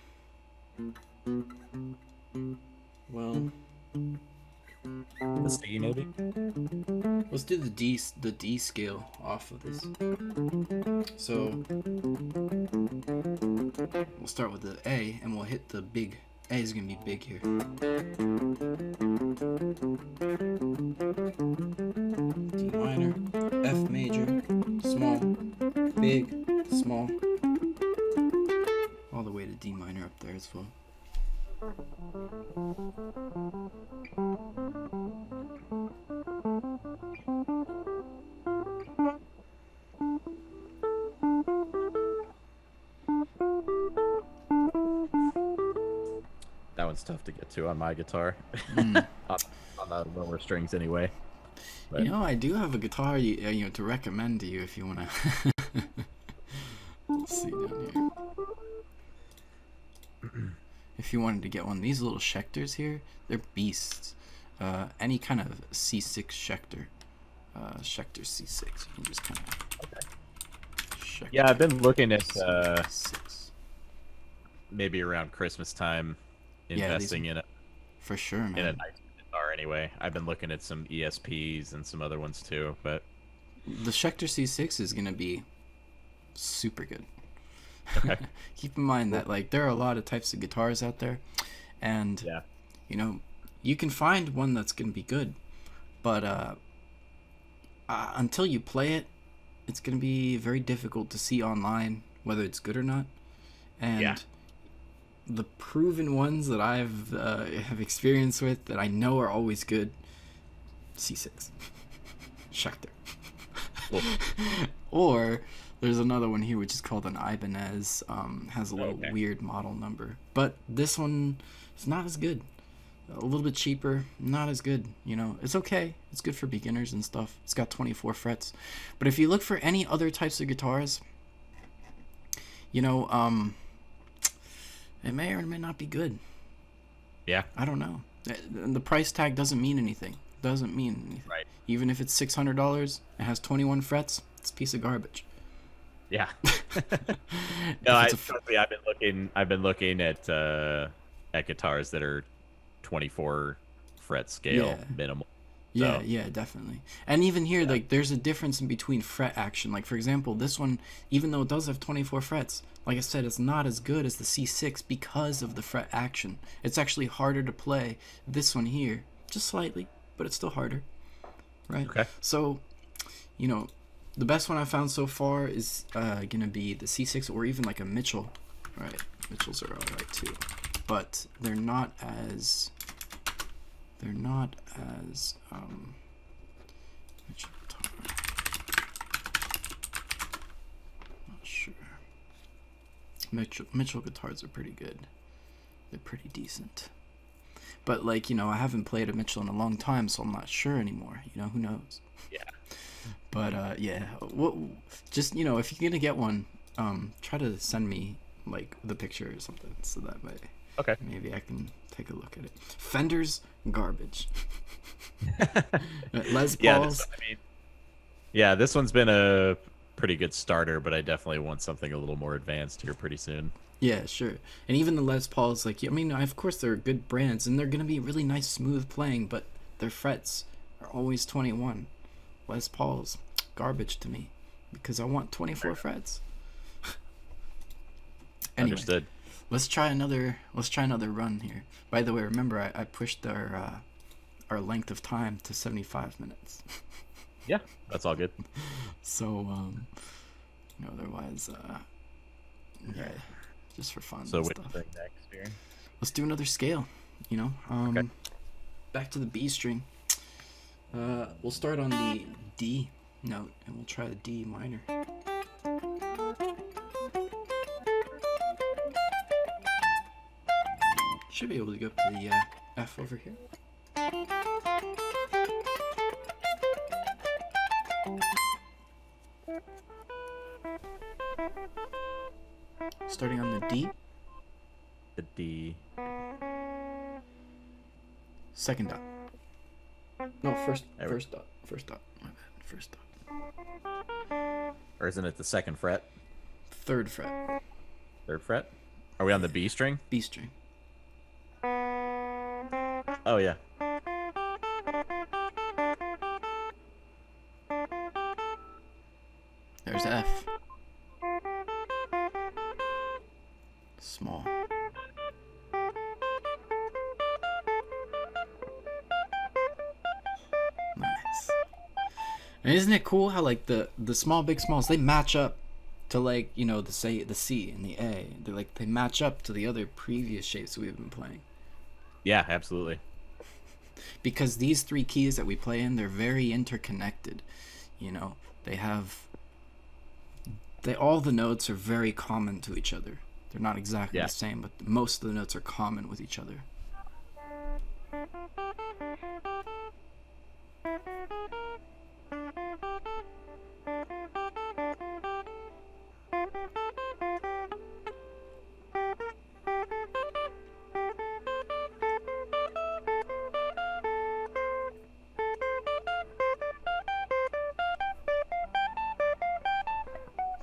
well... The C, maybe? Let's do the D scale off of this. So, we'll start with the A, and we'll hit the big... A is going to be big here. D minor, F major, small, big, small, all the way to D minor up there as well. That one's tough to get to on my guitar. on the lower strings anyway. But... You know, I do have a guitar you know, to recommend to you if you want to. Let's see down here. if you wanted to get one. These little Schecters here, they're beasts. Any kind of C6 Schecter. Schecter C6. You can just kind of... Okay. Yeah, I've been looking at C6. maybe around Christmas time investing in a for sure, man. In a nice guitar anyway. I've been looking at some ESPs and some other ones too, but the Schecter C6 is gonna be super good. Okay. Keep in mind that like there are a lot of types of guitars out there, and you know, you can find one that's gonna be good, but until you play it, it's gonna be very difficult to see online whether it's good or not. And the proven ones that I've have experience with that I know are always good, C6, Schecter. Cool. Or there's another one here which is called an Ibanez. Has a little weird model number, but this one is not as good. A little bit cheaper, not as good. You know, it's okay. It's good for beginners and stuff. It's got 24 frets. But if you look for any other types of guitars, you know, it may or may not be good. Yeah. I don't know. The price tag doesn't mean anything. Doesn't mean anything. Right. Even if it's $600, it has 21 frets. It's a piece of garbage. Yeah. No, I've been looking at guitars that are 24 fret scale minimal. So. Yeah, definitely. And even here, like, there's a difference in between fret action. Like, for example, this one, even though it does have 24 frets, like I said, it's not as good as the C6 because of the fret action. It's actually harder to play this one here, just slightly, but it's still harder, right? Okay. So, you know, the best one I've found so far is gonna be the C6 or even like a Mitchell. Right, Mitchells are alright too, but they're not as Mitchell guitar. Not sure. Mitchell guitars are pretty good. They're pretty decent. But like, you know, I haven't played a Mitchell in a long time, so I'm not sure anymore. You know, who knows? Yeah. But yeah, just, you know, if you're gonna get one, try to send me like the picture or something, so that way maybe I can take a look at it. Fenders, garbage. Les Pauls. This one's been a pretty good starter, but I definitely want something a little more advanced here pretty soon. Yeah, sure. And even the Les Pauls, like, I mean, of course they're good brands and they're gonna be really nice, smooth playing, but their frets are always 21. Les Pauls, garbage to me, because I want 24 frets. Anyway, Understood. Let's try another run here. By the way, remember I pushed our length of time to 75 minutes. Yeah, that's all good. So you know, otherwise just for fun. So what do you think next here? Let's do another scale, you know. Back to the B string. We'll start on the D note and we'll try the D minor. Should be able to go up to the F over here. Starting on the D. The D. Second dot. No, first dot. First dot. My bad. First dot. Or isn't it the second fret? Third fret. Third fret? Are we on the B string? B string. Oh, yeah. There's F. Small. Nice. And isn't it cool how like the small big smalls, they match up to, like, you know, the C and the A. They match up to the other previous shapes we've been playing. Yeah, absolutely. Because these three keys that we play in, they're very interconnected. You know, all the notes are very common to each other. They're not exactly the same, but most of the notes are common with each other.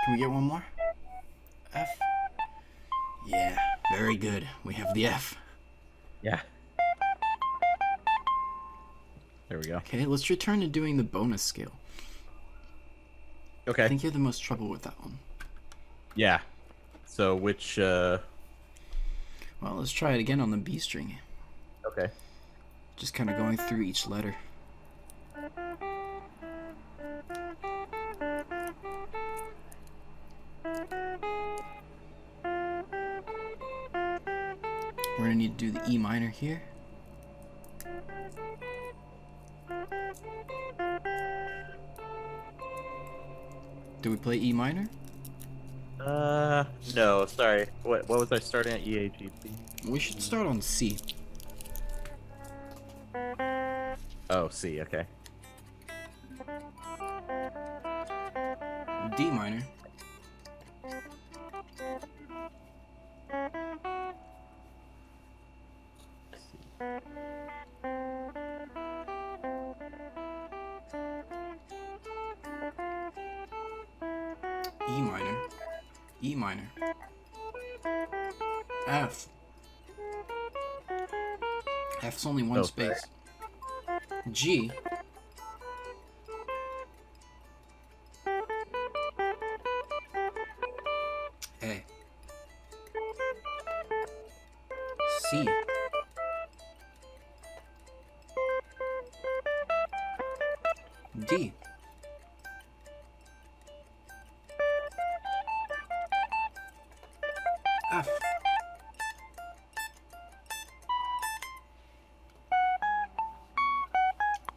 Can we get one more? F. Yeah, very good. We have the F. Yeah. There we go. Okay, let's return to doing the bonus scale. I Okay. think you have the most trouble with that one. Yeah. So which Well, let's try it again on the B string. okay. Just kind of going through each letter. We're gonna need to do the E minor here. Do we play E minor? No, sorry. What was I starting at? E, A, G, C? We should start on C. Oh, C, okay. D minor. E minor. E minor. F. F's only one Oh, space. G. A. C. D. F.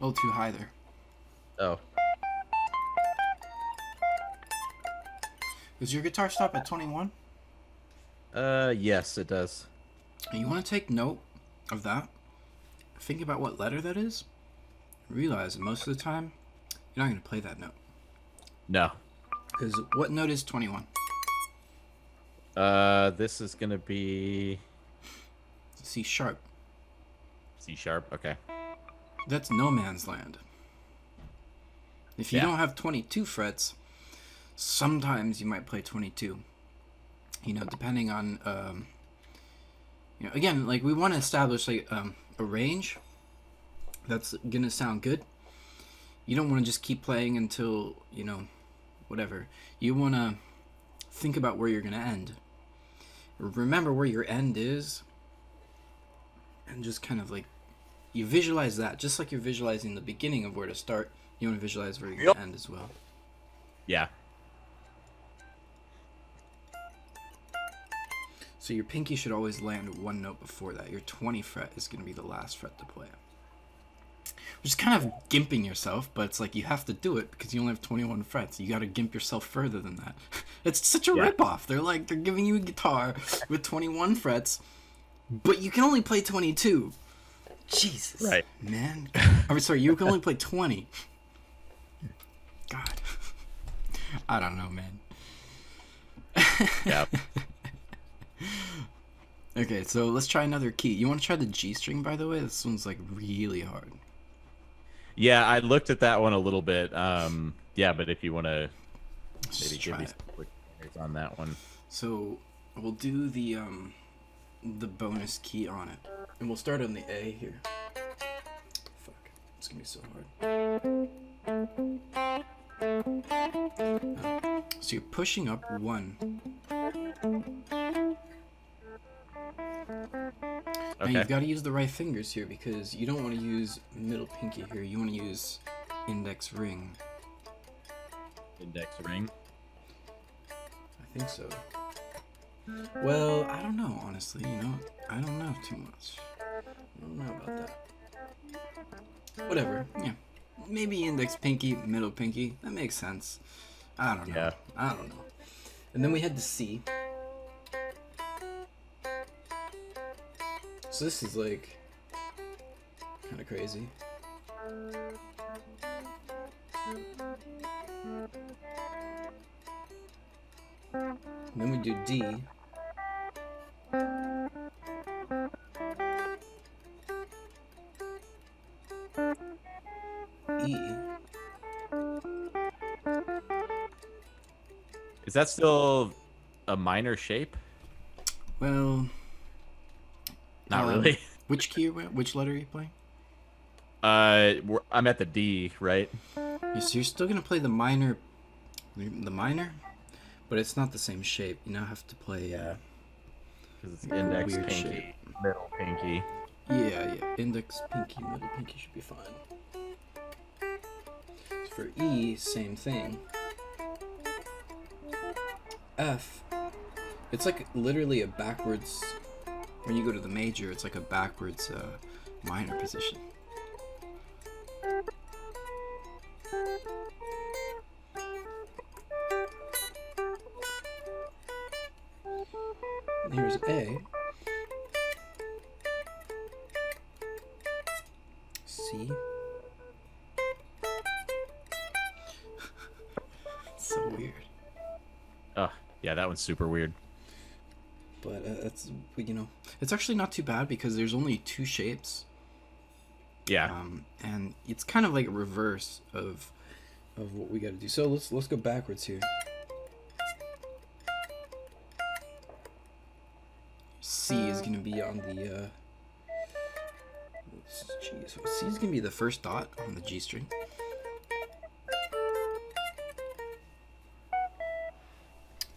A little too high there. Oh. Does your guitar stop at 21? Yes, it does. You want to take note of that. Think about what letter that is. Realize that most of the time, you're not going to play that note. No. Because what note is 21? This is gonna be C sharp. C sharp. Okay. That's no man's land. If you Yeah. don't have 22 frets, sometimes you might play 22. You know, depending on, again, like we want to establish like a range that's gonna sound good. You don't want to just keep playing until, whatever. You want to think about where you're gonna end. Remember where your end is, and just kind of like you visualize that, just like you're visualizing the beginning of where to start. You want to visualize where you're gonna end as well. Yeah. So your pinky should always land one note before that. Your 20 fret is going to be the last fret to play. Which is kind of gimping yourself, but it's like you have to do it because you only have 21 frets. You got to gimp yourself further than that. It's such a ripoff. They're giving you a guitar with 21 frets, but you can only play 22. Jesus. Right. Man. I'm sorry, you can only play 20. God. I don't know, man. Yeah. Okay, so let's try another key. You want to try the G string, by the way? This one's like really hard. Yeah, I looked at that one a little bit. Yeah, but if you want to maybe give me some quick pointers on that one. So we'll do the bonus key on it, and we'll start on the A here. Fuck, it's gonna be so hard. So you're pushing up one. Now Okay. you've got to use the right fingers here because you don't want to use middle pinky here. You want to use index ring. Index ring. I think so. Well, I don't know, honestly. I don't know too much. I don't know about that. Whatever. Yeah. Maybe index pinky, middle pinky. That makes sense. I don't know. Yeah. I don't know. And then we had the C. So this is like kind of crazy. And then we do D. E. Is that still a minor shape? Well, Not really. which key? Which letter are you playing? I'm at the D, right? So you're still gonna play the minor, but it's not the same shape. You now have to play Because it's index, weird pinky, shape. middle, pinky. Yeah. Index, pinky, middle pinky should be fine. For E, same thing. F, it's like literally a backwards. When you go to the major, it's like a backwards minor position. And here's A. C. So weird. Oh, yeah, that one's super weird. But that's, it's actually not too bad because there's only two shapes. Yeah. And it's kind of like a reverse of what we got to do. So let's go backwards here. C is going to be on the G. So C is going to be the first dot on the G string.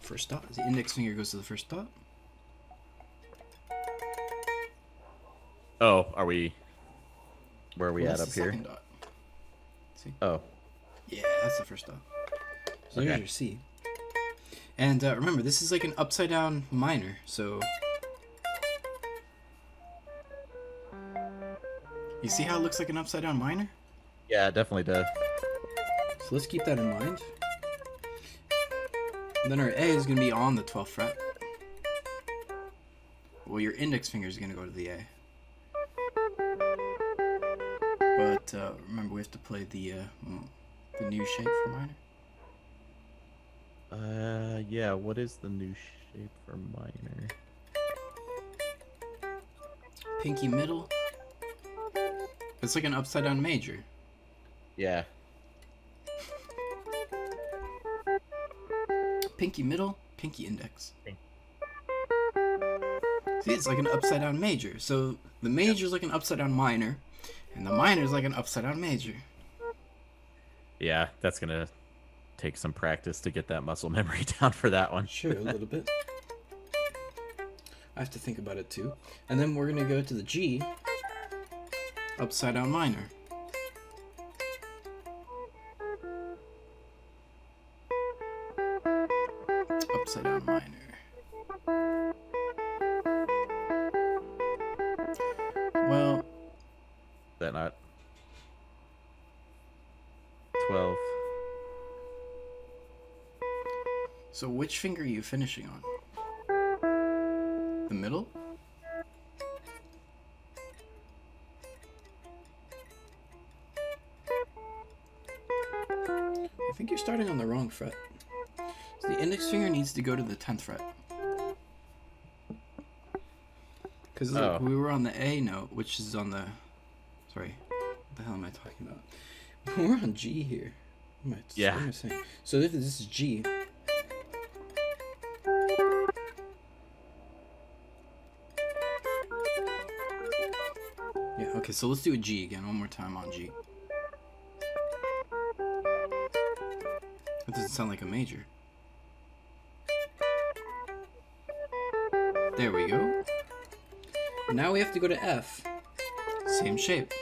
First dot. The index finger goes to the first dot. Oh, where are we at That's up the here? second dot. See? Oh, Yeah, that's the first dot. So Okay. there's your C. And remember, this is like an upside down minor, so you see how it looks like an upside down minor? yeah, it definitely does. So let's keep that in mind. And then our A is going to be on the 12th fret. Well, your index finger is going to go to the A. But remember, we have to play the new shape for minor. Yeah, what is the new shape for minor? Pinky middle. It's like an upside down major. Yeah. Pinky middle, pinky index. Pink. See, it's like an upside down major. So the major is like an upside down minor, and the minor is like an upside down major. Yeah, that's gonna take some practice to get that muscle memory down for that one. Sure, a little bit. I have to think about it too. And then we're gonna go to the G, upside down minor. Upside down minor. Well, Is that not 12? so which finger are you finishing on? The middle? I think you're starting on the wrong fret. So the index finger needs to go to the 10th fret. Because Oh. we were on the A note, which is on the... Sorry, what the hell am I talking about? We're on G here. Yeah. What am I saying? So if this is G. Yeah, okay, so let's do a G again, one more time on G. That doesn't sound like a major. There we go. Now we have to go to F. Same shape.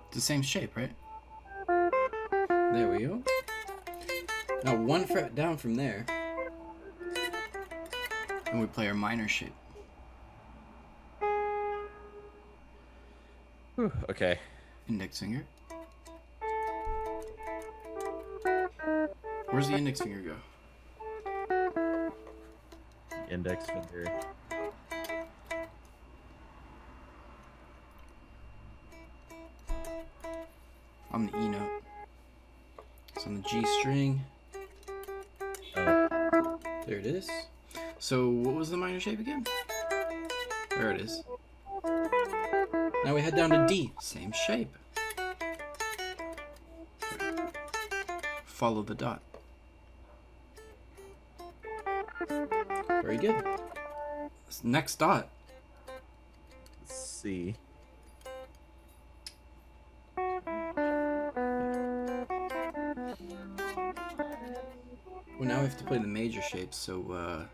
It's the same shape, right? There we go. Now one fret down from there. And we play our minor shape. Whew, okay. Index finger. Where's the index finger go? Index finger. On the E note. It's on the G string. Oh, There it is. So what was the minor shape again? There it is. Now we head down to D. Same shape. follow the dot. Very good. Next dot. Let's see. Well, now we have to play the major shapes, so like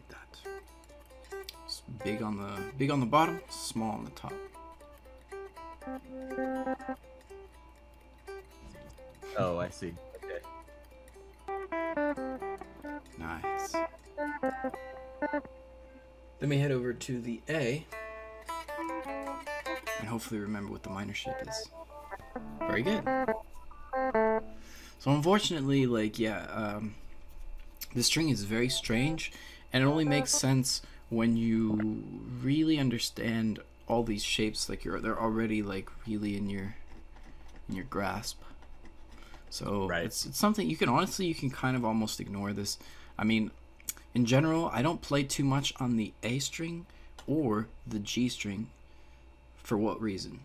that. It's big on the bottom, small on the top. Oh, I see. Okay. Nice. Then we head over to the A, and hopefully remember what the minor shape is. Very good. So unfortunately, like, the string is very strange, and it only makes sense when you really understand all these shapes. Like they're already like really in your grasp. So right. it's something you can kind of almost ignore this. I mean, in general, I don't play too much on the A string or the G string. For what reason?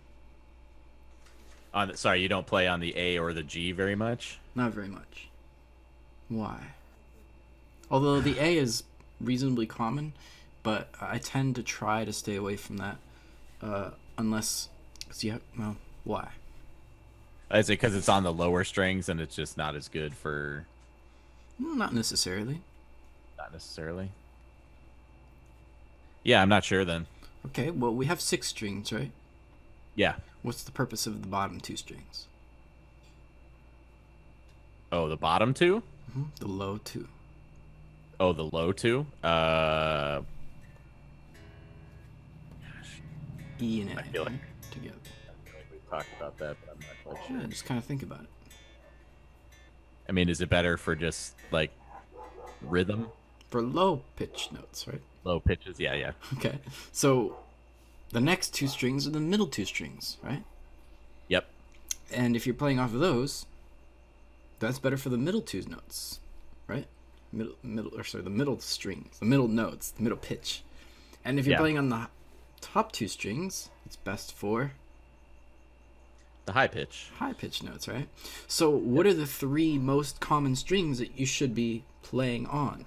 Sorry, you don't play on the A or the G very much? Not very much. Why? Although the A is reasonably common, but I tend to try to stay away from that, unless, why? Is it because it's on the lower strings and it's just not as good for? Not necessarily. Not necessarily. Yeah, I'm not sure then. Okay, well, we have 6 strings, right? Yeah. What's the purpose of the bottom 2 strings? Oh, the bottom 2? Mm-hmm. The low 2. Oh, the low 2? E and A. I feel like together. We've talked about that, but I'm not quite sure. Yeah, just kind of think about it. I mean, is it better for just, like, rhythm? For low pitch notes, right? Low pitches? Yeah. Okay. So the next 2 strings are the middle 2 strings, right? Yep. And if you're playing off of those, that's better for the middle 2 notes, right? The middle strings, the middle notes, the middle pitch. And if you're playing on the top 2 strings, it's best for the high pitch notes, right? So what are the 3 most common strings that you should be playing on?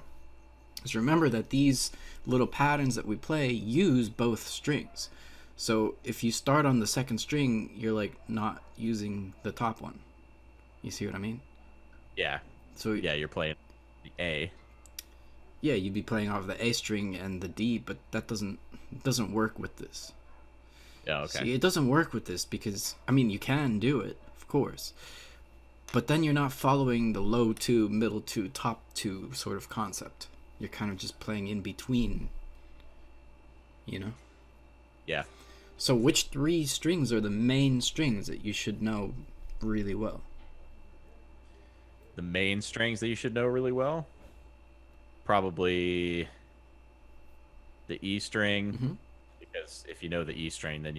Because remember that these little patterns that we play use both strings. So if you start on the second string, you're like not using the top one. You see what I mean? Yeah. So yeah, you're playing the A. Yeah, you'd be playing off the A string and the D, but that doesn't work with this. Yeah, okay. See, it doesn't work with this because, I mean, you can do it, of course, but then you're not following the low 2, middle 2, top 2 sort of concept. You're kind of just playing in between, you know? Yeah. So which 3 strings are the main strings that you should know really well? The main strings that you should know really well? Probably the E string. Mm-hmm. Because if you know the E string, then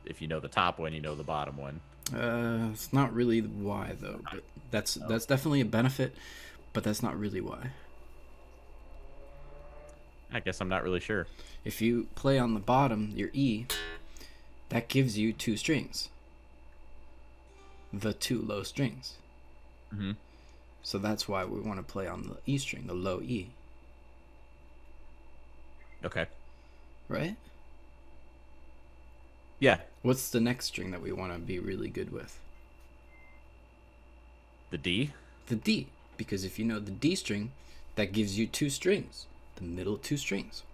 if you know the top one, you know the bottom one. It's not really why though, but that's definitely a benefit, but that's not really why. I guess I'm not really sure. If you play on the bottom, your E, that gives you 2 strings. The 2 low strings. Mm-hmm. So that's why we want to play on the E string, the low E. Okay. Right? Yeah. What's the next string that we want to be really good with? The D? The D. Because if you know the D string, that gives you 2 strings. The middle 2 strings.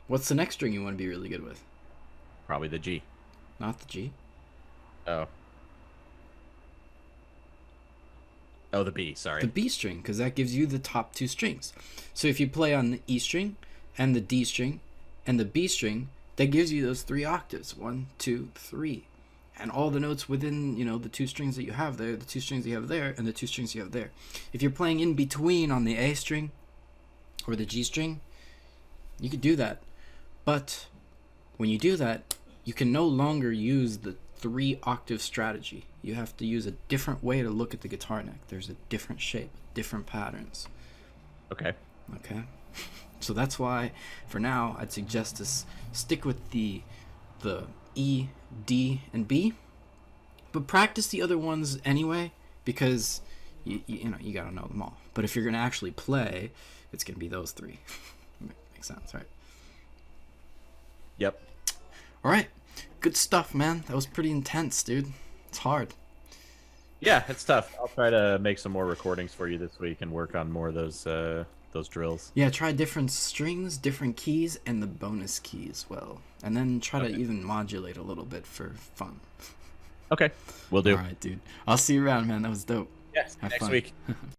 What's the next string you want to be really good with? Probably the G. Not the G. Oh, the B, sorry. The B string, because that gives you the top 2 strings. So if you play on the E string and the D string and the B string, that gives you those 3 octaves. 1, 2, 3. And all the notes within, the 2 strings that you have there, the 2 strings you have there, and the 2 strings you have there. If you're playing in between on the A string or the G string, you could do that. But when you do that, you can no longer use the 3 octave strategy. You have to use a different way to look at the guitar neck. There's a different shape, different patterns. Okay. So that's why, for now, I'd suggest to stick with the E, D, and B. But practice the other ones anyway, because you know, you gotta know them all. But if you're gonna actually play, it's gonna be those three. Makes sense, right? Yep. All right, good stuff, man. That was pretty intense, dude. It's hard. Yeah, it's tough. I'll try to make some more recordings for you this week and work on more of those drills. Yeah, try different strings, different keys, and the bonus key as well. And then try to even modulate a little bit for fun. Okay, will do. All right, dude. I'll see you around, man. That was dope. Yes, Have next fun. week.